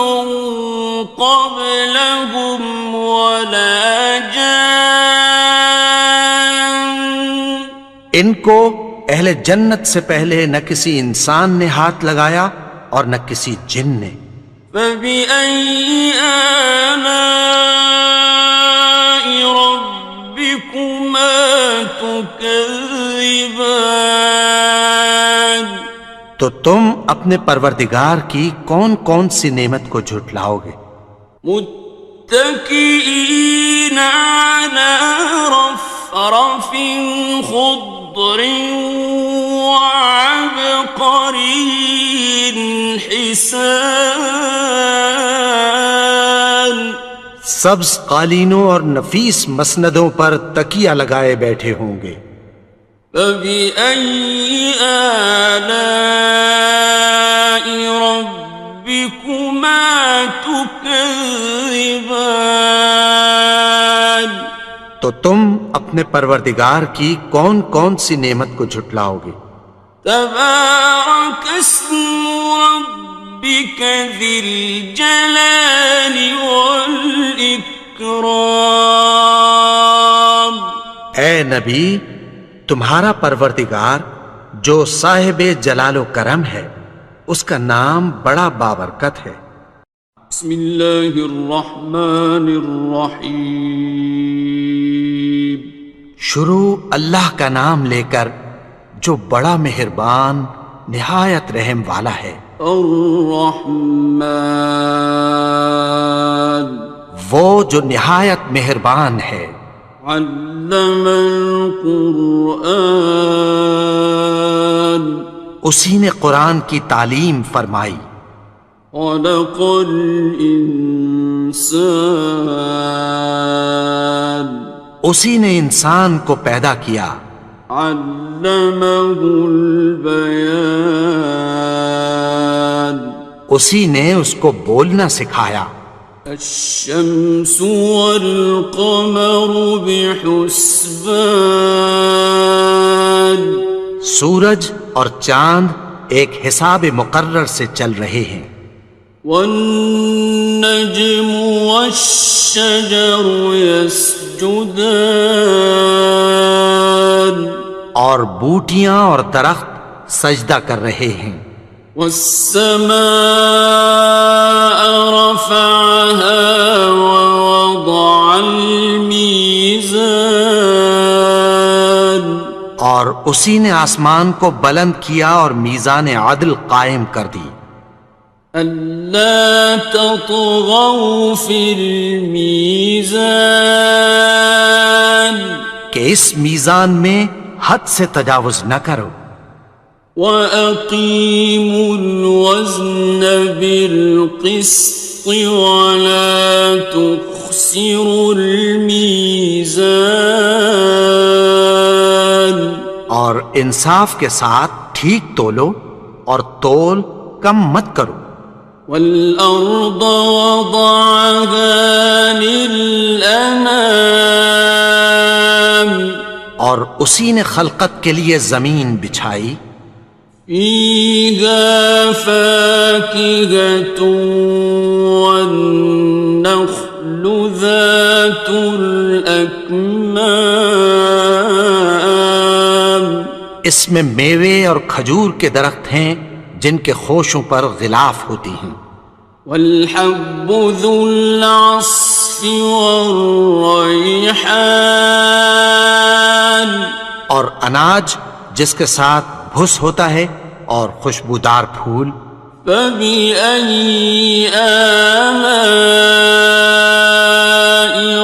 قبلهم ولا جان ان کو اہل جنت سے پہلے نہ کسی انسان نے ہاتھ لگایا اور نہ کسی جن نے۔ فبأي آلاء ربكما تكذبان تو تم اپنے پروردگار کی کون کون سی نعمت کو جھٹلاؤ گے؟ متكئين على رفرف خضر وعبقري حسان سبز قالینوں اور نفیس مسندوں پر تکیہ لگائے بیٹھے ہوں گے. فبأي آلاء ربكما تكذبان تو تم اپنے پروردگار کی کون کون سی نعمت کو جھٹلاؤ گے؟ تبارك اسم ربك ذي الجلال والإكرام. اے نبی، تمہارا پروردگار جو صاحب جلال و کرم ہے، اس کا نام بڑا بابرکت ہے. بسم اللہ الرحمن الرحیم. شروع اللہ کا نام لے کر جو بڑا مہربان نہایت رحم والا ہے. الرحمن وہ جو نہایت مہربان ہے. علم القرآن اسی نے قرآن کی تعلیم فرمائی. خلق الانسان اسی نے انسان کو پیدا کیا. علمہ البیان اسی نے اس کو بولنا سکھایا. الشمس والقمر بحسبان سورج اور چاند ایک حساب مقرر سے چل رہے ہیں. والنجم والشجر يسجدان اور بوٹیاں اور درخت سجدہ کر رہے ہیں. والسماء رفعها ووضع الميزان اور اسی نے آسمان کو بلند کیا اور میزان عدل قائم کر دی. ألا تطغوا في الميزان کہ اس میزان میں حد سے تجاوز نہ کرو. وَأَقِيمُوا الْوَزْنَ بِالْقِسْطِ وَلَا تُخْسِرُوا الْمِيزَانَ اور انصاف کے ساتھ ٹھیک تولو اور تول کم مت کرو. وَالْأَرْضَ وَضَعَهَا لِلْأَنَامِ اور اسی نے خلقت کے لیے زمین بچھائی. فِيهَا فَاكِهَةٌ وَالنَّخْلُ ذَاتُ الْأَكْمَامِ اس میں میوے اور کھجور کے درخت ہیں جن کے خوشوں پر غلاف ہوتی ہیں. وَالْحَبُّ ذُو الْعَصْفِ وَالرَّيْحَانِ اور اناج جس کے ساتھ بھس ہوتا ہے اور خوشبودار پھول. فَبِأَيِّ آلَاءِ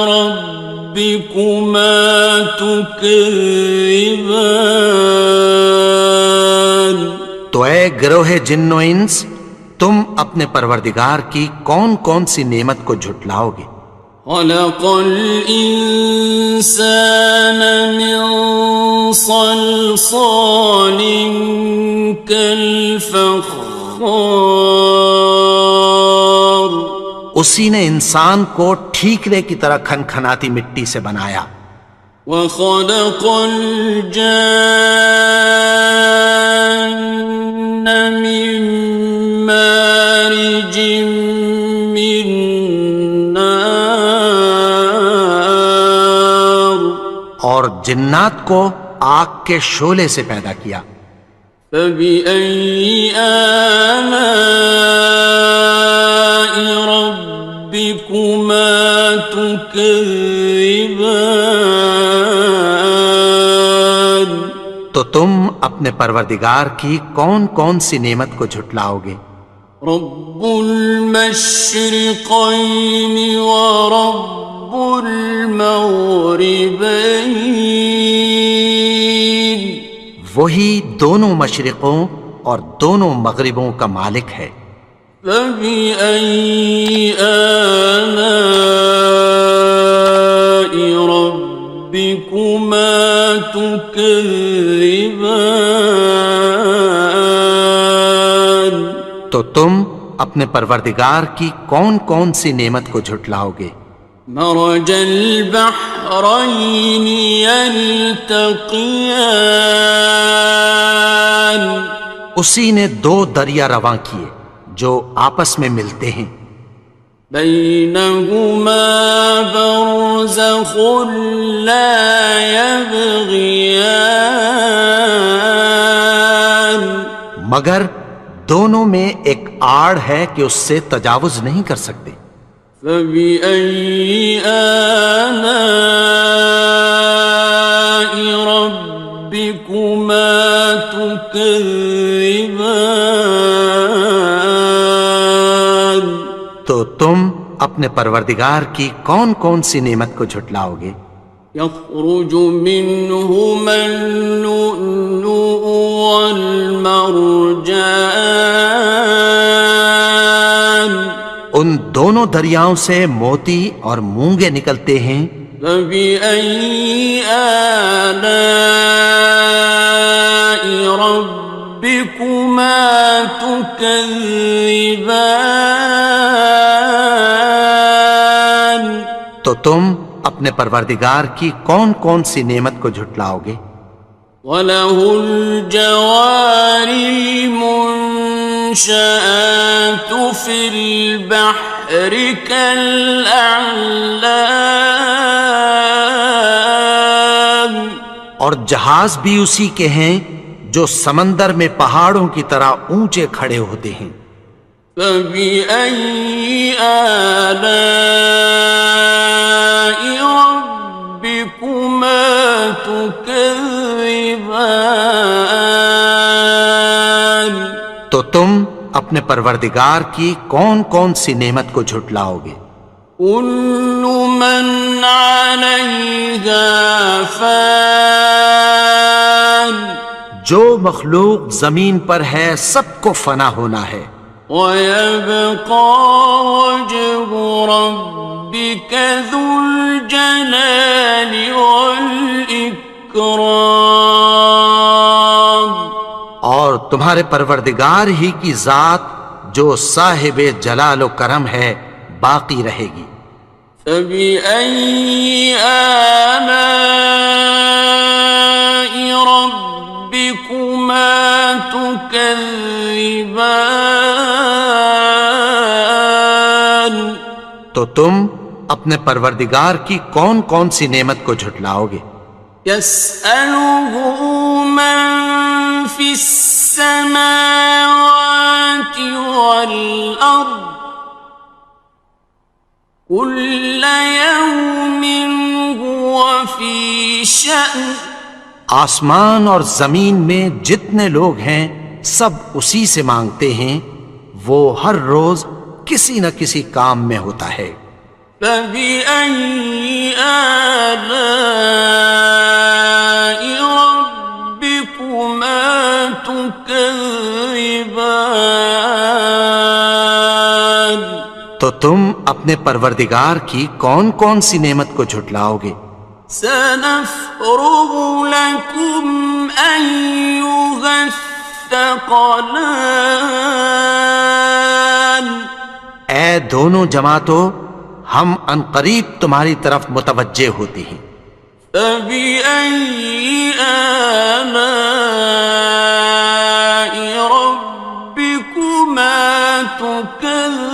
رَبِّكُمَا تُكَذِّبَانِ تو اے گروہ جن و انس، تم اپنے پروردگار کی کون کون سی نعمت کو جھٹلاؤ گے؟ خلق الإنسان من صلصال كالفخار اسی نے انسان کو ٹھیکرے کی طرح کھنکھناتی مٹی سے بنایا. وخلق الجان من مارج من نار اور جنات کو آگ کے شعلے سے پیدا کیا. فبأي آلاء ربكما تكذبان تو تم اپنے پروردگار کی کون کون سی نعمت کو جھٹلاؤ گے؟ رب المشرقين ورب المغربين وہی دونوں مشرقوں اور دونوں مغربوں کا مالک ہے۔ فبأي آلاء ربكما تكذبان؟ تو تم اپنے پروردگار کی کون کون سی نعمت کو جھٹلاؤ گے؟ مرج البحرين يلتقيان، اسی نے دو دریا رواں کیے جو آپس میں ملتے ہیں، بينهما برزخ لا يبغيان، مگر دونوں میں ایک آڑ ہے کہ اس سے تجاوز نہیں کر سکتے۔ فبأي آلاء ربكما تكذبان؟ تو تم اپنے پروردگار کی کون کون سی نعمت کو جھٹلاؤ گے؟ يخرج منهما اللؤلؤ والمرجان، ان دونوں دریاؤں سے موتی اور مونگے نکلتے ہیں۔ فبأي آلاء ربكما تكذبان؟ تو تم اپنے پروردگار کی کون کون سی نعمت کو جھٹلاؤ گے؟ وَلَهُ الْجَوَارِ الْمُنشَآتُ فِي الْبَحْرِ كَالْأَعْلَامِ، اور جہاز بھی اسی کے ہیں جو سمندر میں پہاڑوں کی طرح اونچے کھڑے ہوتے ہیں۔ فَبِأَيِّ آلَاءِ رَبِّكُمَا تُكَذِّبَانِ؟ تو تم اپنے پروردگار کی کون کون سی نعمت کو جھٹلاؤ گے؟ كُلُّ مَنْ عَلَيْهَا فَانٍ، جو مخلوق زمین پر ہے سب کو فنا ہونا ہے، وَيَبْقَى وَجْهُ رَبِّكَ ذُو الْجَلَالِ وَالْإِكْرَامِ، اور تمہارے پروردگار ہی کی ذات جو صاحب جلال و کرم ہے باقی رہے گی۔ فَبِأَيِّ آلَاءِ رَبِّكُمَا تُكَذِّبَانِ؟ تو تم اپنے پروردگار کی کون کون سی نعمت کو جھٹلاؤ گے؟ يَسْأَلُهُ مَن فِي السَّمَاوَاتِ وَالْأَرْضِ كُلَّ يَوْمٍ هُوَ فِي شَأْنٍ، آسمان اور زمین میں جتنے لوگ ہیں سب اسی سے مانگتے ہیں، وہ ہر روز کسی نہ کسی کام میں ہوتا ہے۔ فَبِأَيِّ آلَاءِ رَبِّكُمَا تُكَذِّبَانِ؟ تو تم اپنے پروردگار کی کون کون سی نعمت کو جھٹلاؤ گے؟ سَنَفْرُغُ لَكُمْ أَيُّهَ الثَّقَلَانِ، اے دونوں جماعتوں، ہم عنقریب تمہاری طرف متوجہ ہوتے ہیں۔ فَبِأَيِّ آلَاءِ رَبِّكُمَا تُكَذِّبَانِ؟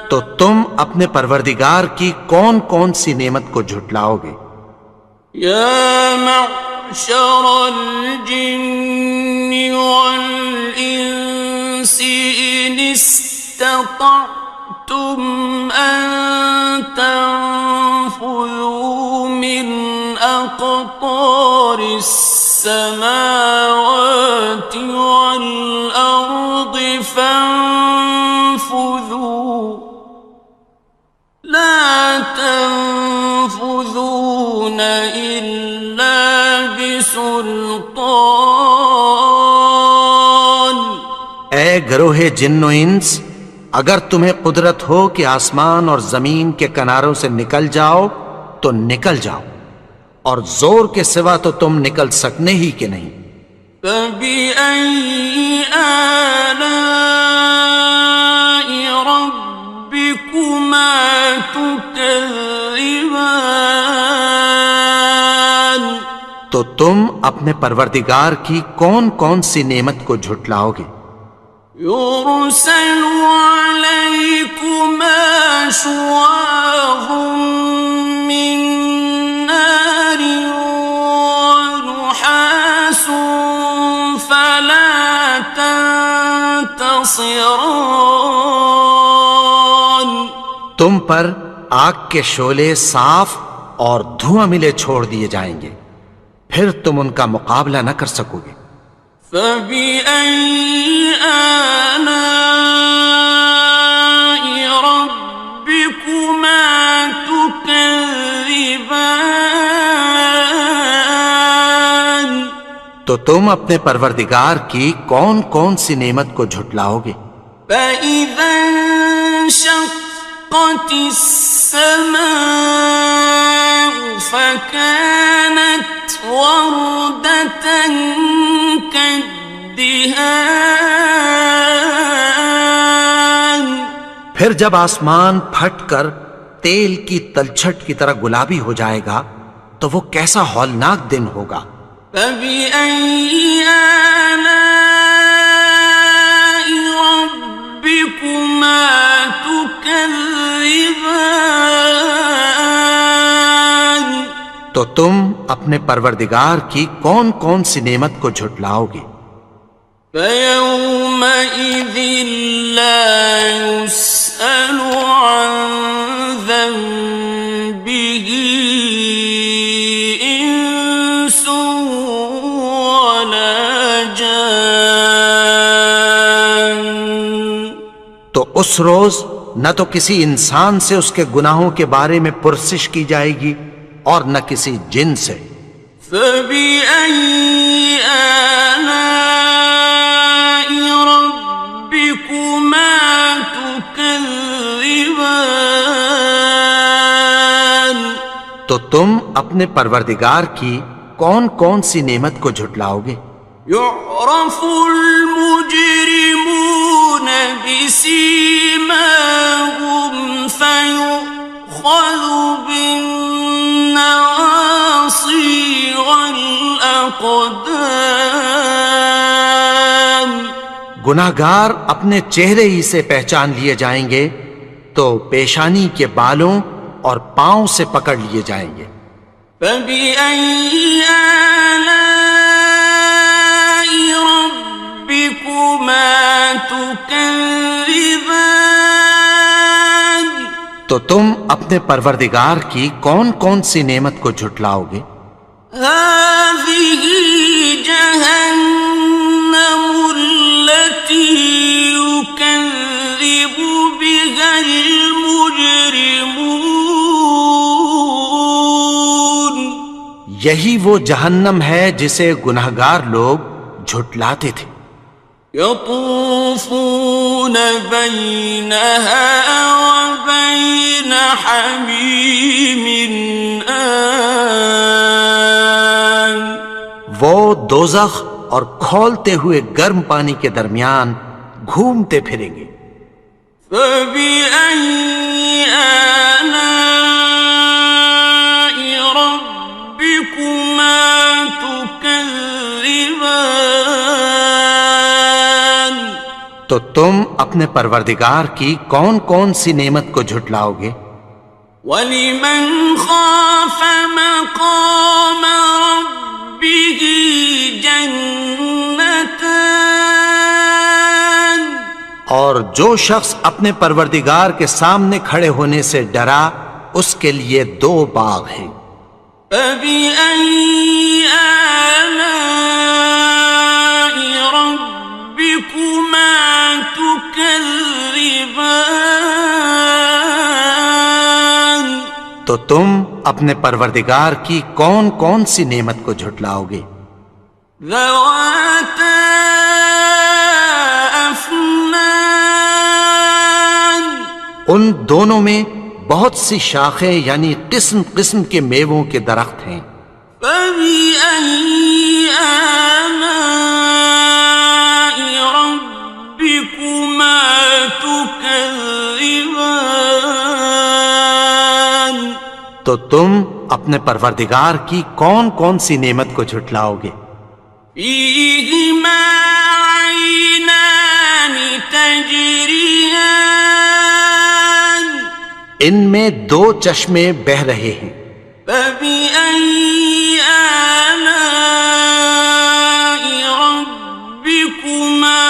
تو تم اپنے پروردگار کی کون کون سی نعمت کو جھٹلاؤ گے؟ يَا مَعْشَرَ الْجِنِّ وَالْإِنسِ إِنِ اسْتَطَعْتُمْ أَن تَنفُذُوا مِنْ أَقْطَارِ السَّمَاوَاتِ وَالْأَرْضِ فَانفُذُوا، لَا تَنفُذُونَ إِلَّا سلطان. اے گروہ جن و انس، اگر تمہیں قدرت ہو کہ آسمان اور زمین کے کناروں سے نکل جاؤ تو نکل جاؤ، اور زور کے سوا تو تم نکل سکنے ہی کہ نہیں. فَبِأَيِّ آلَاءِ رَبِّكُمَا تُكَذِّبَانِ. تو تم اپنے پروردگار کی کون کون سی نعمت کو جھٹلاؤ گے؟ يُرْسَلُ عَلَيْكُمَا شُوَاظٌ مِّن نَّارٍ وَنُحَاسٌ فَلَا تَنتَصِرَانِ. تم پر آگ کے شعلے صاف اور دھواں ملے چھوڑ دیے جائیں گے، پھر تم ان کا مقابلہ نہ کر سکو گے. فَبِأَيِّ آلَاءِ رَبِّكُمَا تُكَذِّبَانِ. تو تم اپنے پروردگار کی کون کون سی نعمت کو جھٹلاؤ گے؟ فَإِذَا انشَقَّتِ السَّمَاءُ فَكَانَتْ وَرْدَةً كَالدِّهَانِ. پھر جب آسمان پھٹ کر تیل کی تلچھٹ کی طرح گلابی ہو جائے گا تو وہ کیسا ہولناک دن ہوگا. فَبِأَيِّ آلَاءِ رَبِّكُمَا تُكَذِّبَانِ. تو تم اپنے پروردگار کی کون کون سی نعمت کو جھٹلاؤ گے؟ فَيَوْمَئِذٍ لَا يُسْأَلُ عَنْ ذَنبِهِ إِنسٌ وَلَا جَانٌ. تو اس روز نہ تو کسی انسان سے اس کے گناہوں کے بارے میں پرسش کی جائے گی اور نہ کسی جن سے. فَبِأَيِّ آلَاءِ رَبِّكُمَا تُكَذِّبَانِ. تو تم اپنے پروردگار کی کون کون سی نعمت کو جھٹلاؤ گے؟ يُعْرَفُ الْمُجْرِمُونَ بِسِيمَاهُمْ فَيُؤْخَذُ بِالنَّوَاصِي وَالْأَقْدَامِ. گناہگار اپنے چہرے ہی سے پہچان لیے جائیں گے تو پیشانی کے بالوں اور پاؤں سے پکڑ لیے جائیں گے. فَبِأَيِّ آلَاءِ رَبِّكُمَا تُكَذِّبَانِ. تو تم اپنے پروردگار کی کون کون سی نعمت کو جھٹلاؤ گے؟ هَٰذِهِ جَهَنَّمُ الَّتِي يُكَذِّبُ بِهَا الْمُجْرِمُونَ. یہی وہ جہنم ہے جسے گناہگار لوگ جھٹلاتے تھے. يَطُوفُونَ بَيْنَهَا وَبَيْنَ حَمِيمٍ آنٍ. وہ دوزخ اور کھولتے ہوئے گرم پانی کے درمیان گھومتے پھریں گے. فَبِأَيِّ آلَاءِ رَبِّكُمَا تُكَذِّبَانِ. تو تم اپنے پروردگار کی کون کون سی نعمت کو جھٹلاؤ گے؟ وَلِمَنْ خَافَ مَقَامَ رَبِّهِ جَنَّتَانِ. اور جو شخص اپنے پروردگار کے سامنے کھڑے ہونے سے ڈرا اس کے لیے 2 باغ ہیں. فَبِأَيِّ آلَاءِ رَبِّكُمَا تُكَذِّبَانِ. تو تم اپنے پروردگار کی کون کون سی نعمت کو جھٹلاؤ گے؟ ذواتا افنان ان دونوں میں بہت سی شاخیں یعنی قسم قسم کے میووں کے درخت ہیں. فبأي آلاء ربكما تكذبان تو تم اپنے پروردگار کی کون کون سی نعمت کو جھٹلاؤ گے؟ فيهما عينان تجريان ان میں دو چشمے بہہ رہے ہیں. فبأي آلاء ربكما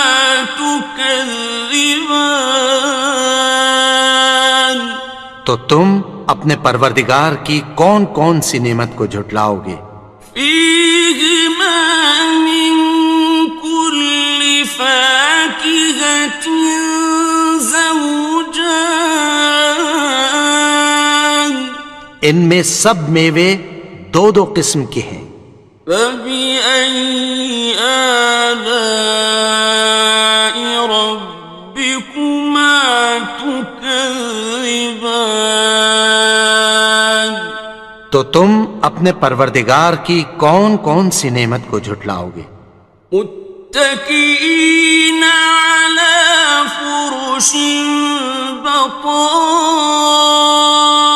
تكذبان تو تم اپنے پروردگار کی کون کون سی نعمت کو جھٹلاؤ گے؟ فيهما من كل فاكهة زوجان ان میں سب میوے دو دو قسم کے ہیں. فبأي آلاء ربكما تكذبان تو تم اپنے پروردگار کی کون کون سی نعمت کو جھٹلاؤ گے؟ متكئين على فرش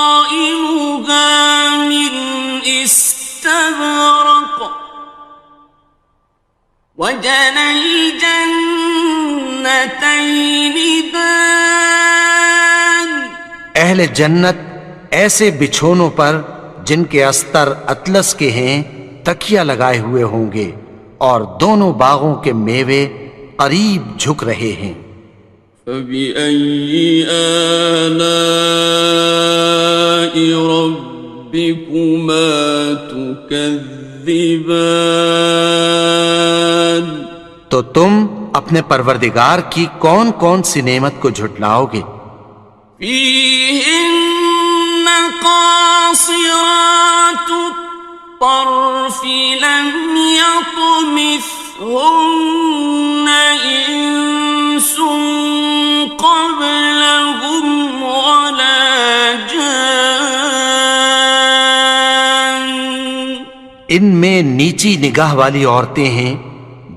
بطائنها من استبرق وجنى الجنتين دان اہل جنت ایسے بچھونوں پر جن کے استر اطلس کے ہیں تکیہ لگائے ہوئے ہوں گے اور دونوں باغوں کے میوے قریب جھک رہے ہیں. فبأي آلاء ربكما تكذبان تو تم اپنے پروردگار کی کون کون سی نعمت کو جھٹلاؤ گے؟ فيهن قاصرات الطرف لم يطمثهن إنس قبلهم ولا جان ان میں نیچی نگاہ والی عورتیں ہیں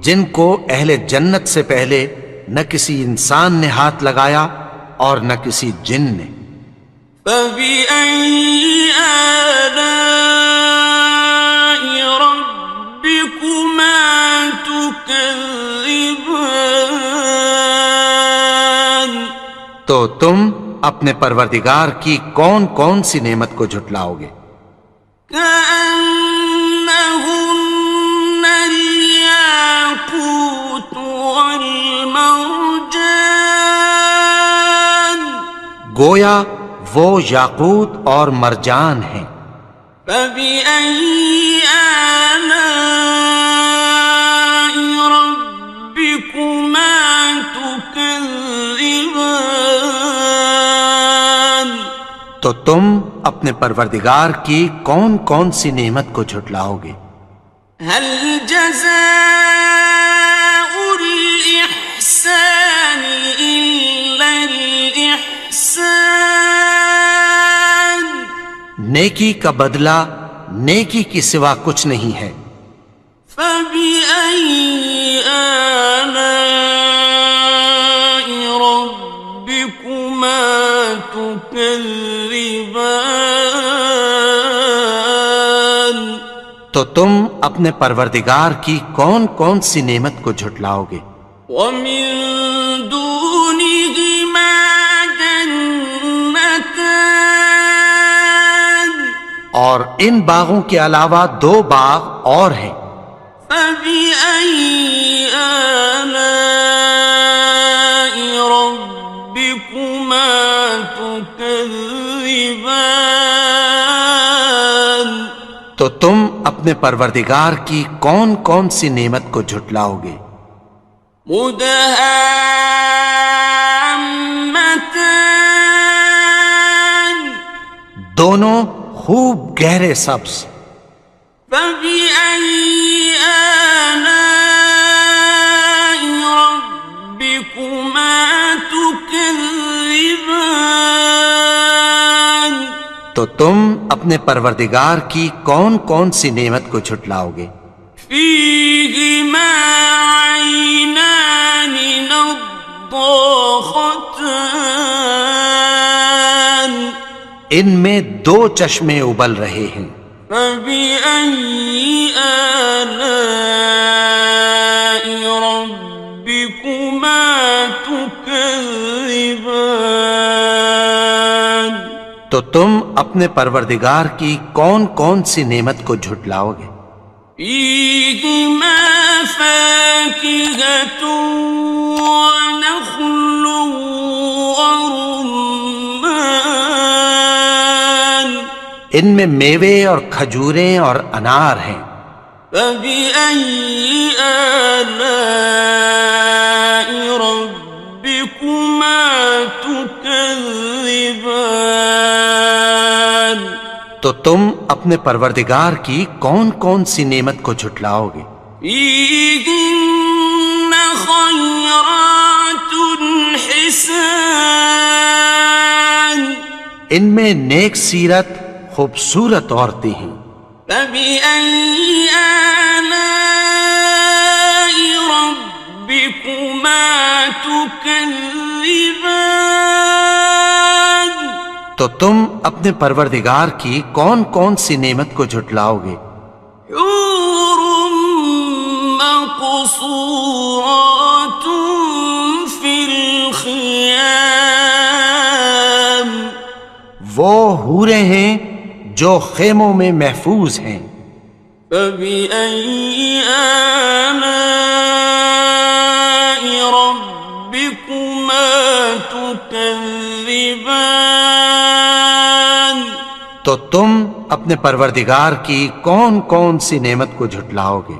جن کو اہل جنت سے پہلے نہ کسی انسان نے ہاتھ لگایا اور نہ کسی جن نے. فبأي آلاء ربكما تكذبان تو تم اپنے پروردگار کی کون کون سی نعمت کو جھٹلاؤ گے؟ كأنهن الياقوت والمرجان گویا وہ یاقوت اور مرجان ہیں. فبأي آلاء ربكما تكذبان تو تم اپنے پروردگار کی کون کون سی نعمت کو جھٹلاؤ گے؟ هل جزاء الإحسان إلا الإحسان نیکی کا بدلہ نیکی کی سوا کچھ نہیں ہے. فبأي آلاء ربكما تكذبان تو تم اپنے پروردگار کی کون کون سی نعمت کو جھٹلاؤ گے؟ ومن دونهما جنتان اور ان باغوں کے علاوہ دو باغ اور ہیں. فبأي آلاء ربكما تكذبان تو تم اپنے پروردگار کی کون کون سی نعمت کو جھٹلاؤ گے؟ مدهامتان دونوں خوب گہرے سبز. فبأي آلاء تو تم اپنے پروردگار کی کون کون سی نعمت کو جھٹلاؤ گے؟ فيهما عينان نضاختان ان میں دو چشمے ابل رہے ہیں، فبأي آلاء ربكما تكذبان تو تم اپنے پروردگار کی کون کون سی نعمت کو جھٹلاؤ گے؟ فيهما فاكهة ونخل ورمان ان میں میوے اور کھجوریں اور انار ہیں، فبأي آلاء ربكما تكذبان تو تم اپنے پروردگار کی کون کون سی نعمت کو جھٹلاؤ گے؟ فيهن خيرات حسان ان میں نیک سیرت خوبصورت عورتیں ہیں، فبأي آلاء ربكما تكذبان تو تم اپنے پروردگار کی کون کون سی نعمت کو جھٹلاؤ گے؟ حور مقصورات في الخيام وہ حوریں ہیں جو خیموں میں محفوظ ہیں، فبأي آلاء ربكما تكذبان تو تم اپنے پروردگار کی کون کون سی نعمت کو جھٹلاؤ گے؟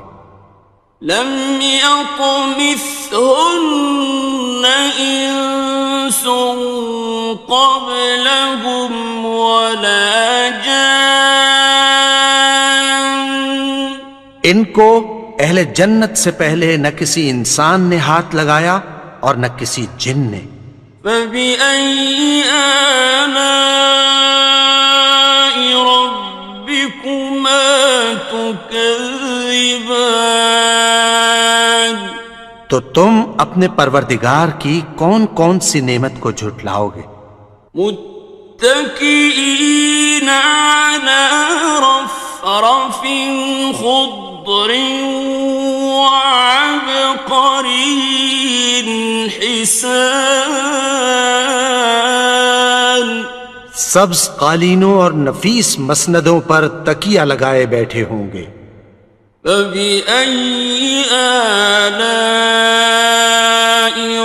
لم يطمثهن إنس قبلهم ولا جان ان کو اہل جنت سے پہلے نہ کسی انسان نے ہاتھ لگایا اور نہ کسی جن نے، فبأي آلاء ربكما تكذبان تو تم اپنے پروردگار کی کون کون سی نعمت کو جھٹلاؤ گے؟ متكئين على رفرف خضر وعبقري حسان سبز قالینوں اور نفیس مسندوں پر تکیہ لگائے بیٹھے ہوں گے، فبأي آلاء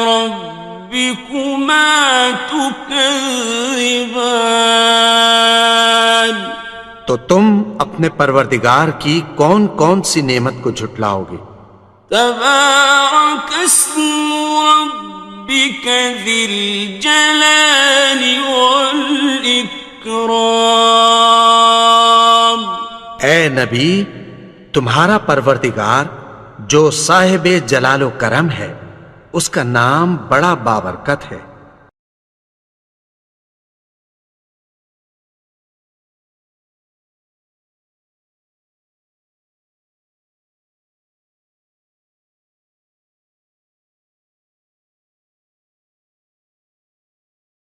ربكما تكذبان تو تم اپنے پروردگار کی کون کون سی نعمت کو جھٹلاؤ گے؟ تبارك اسم ربك ذي الجلال والإكرام اے نبی، تمہارا پروردگار جو صاحب جلال و کرم ہے، اس کا نام بڑا بابرکت ہے۔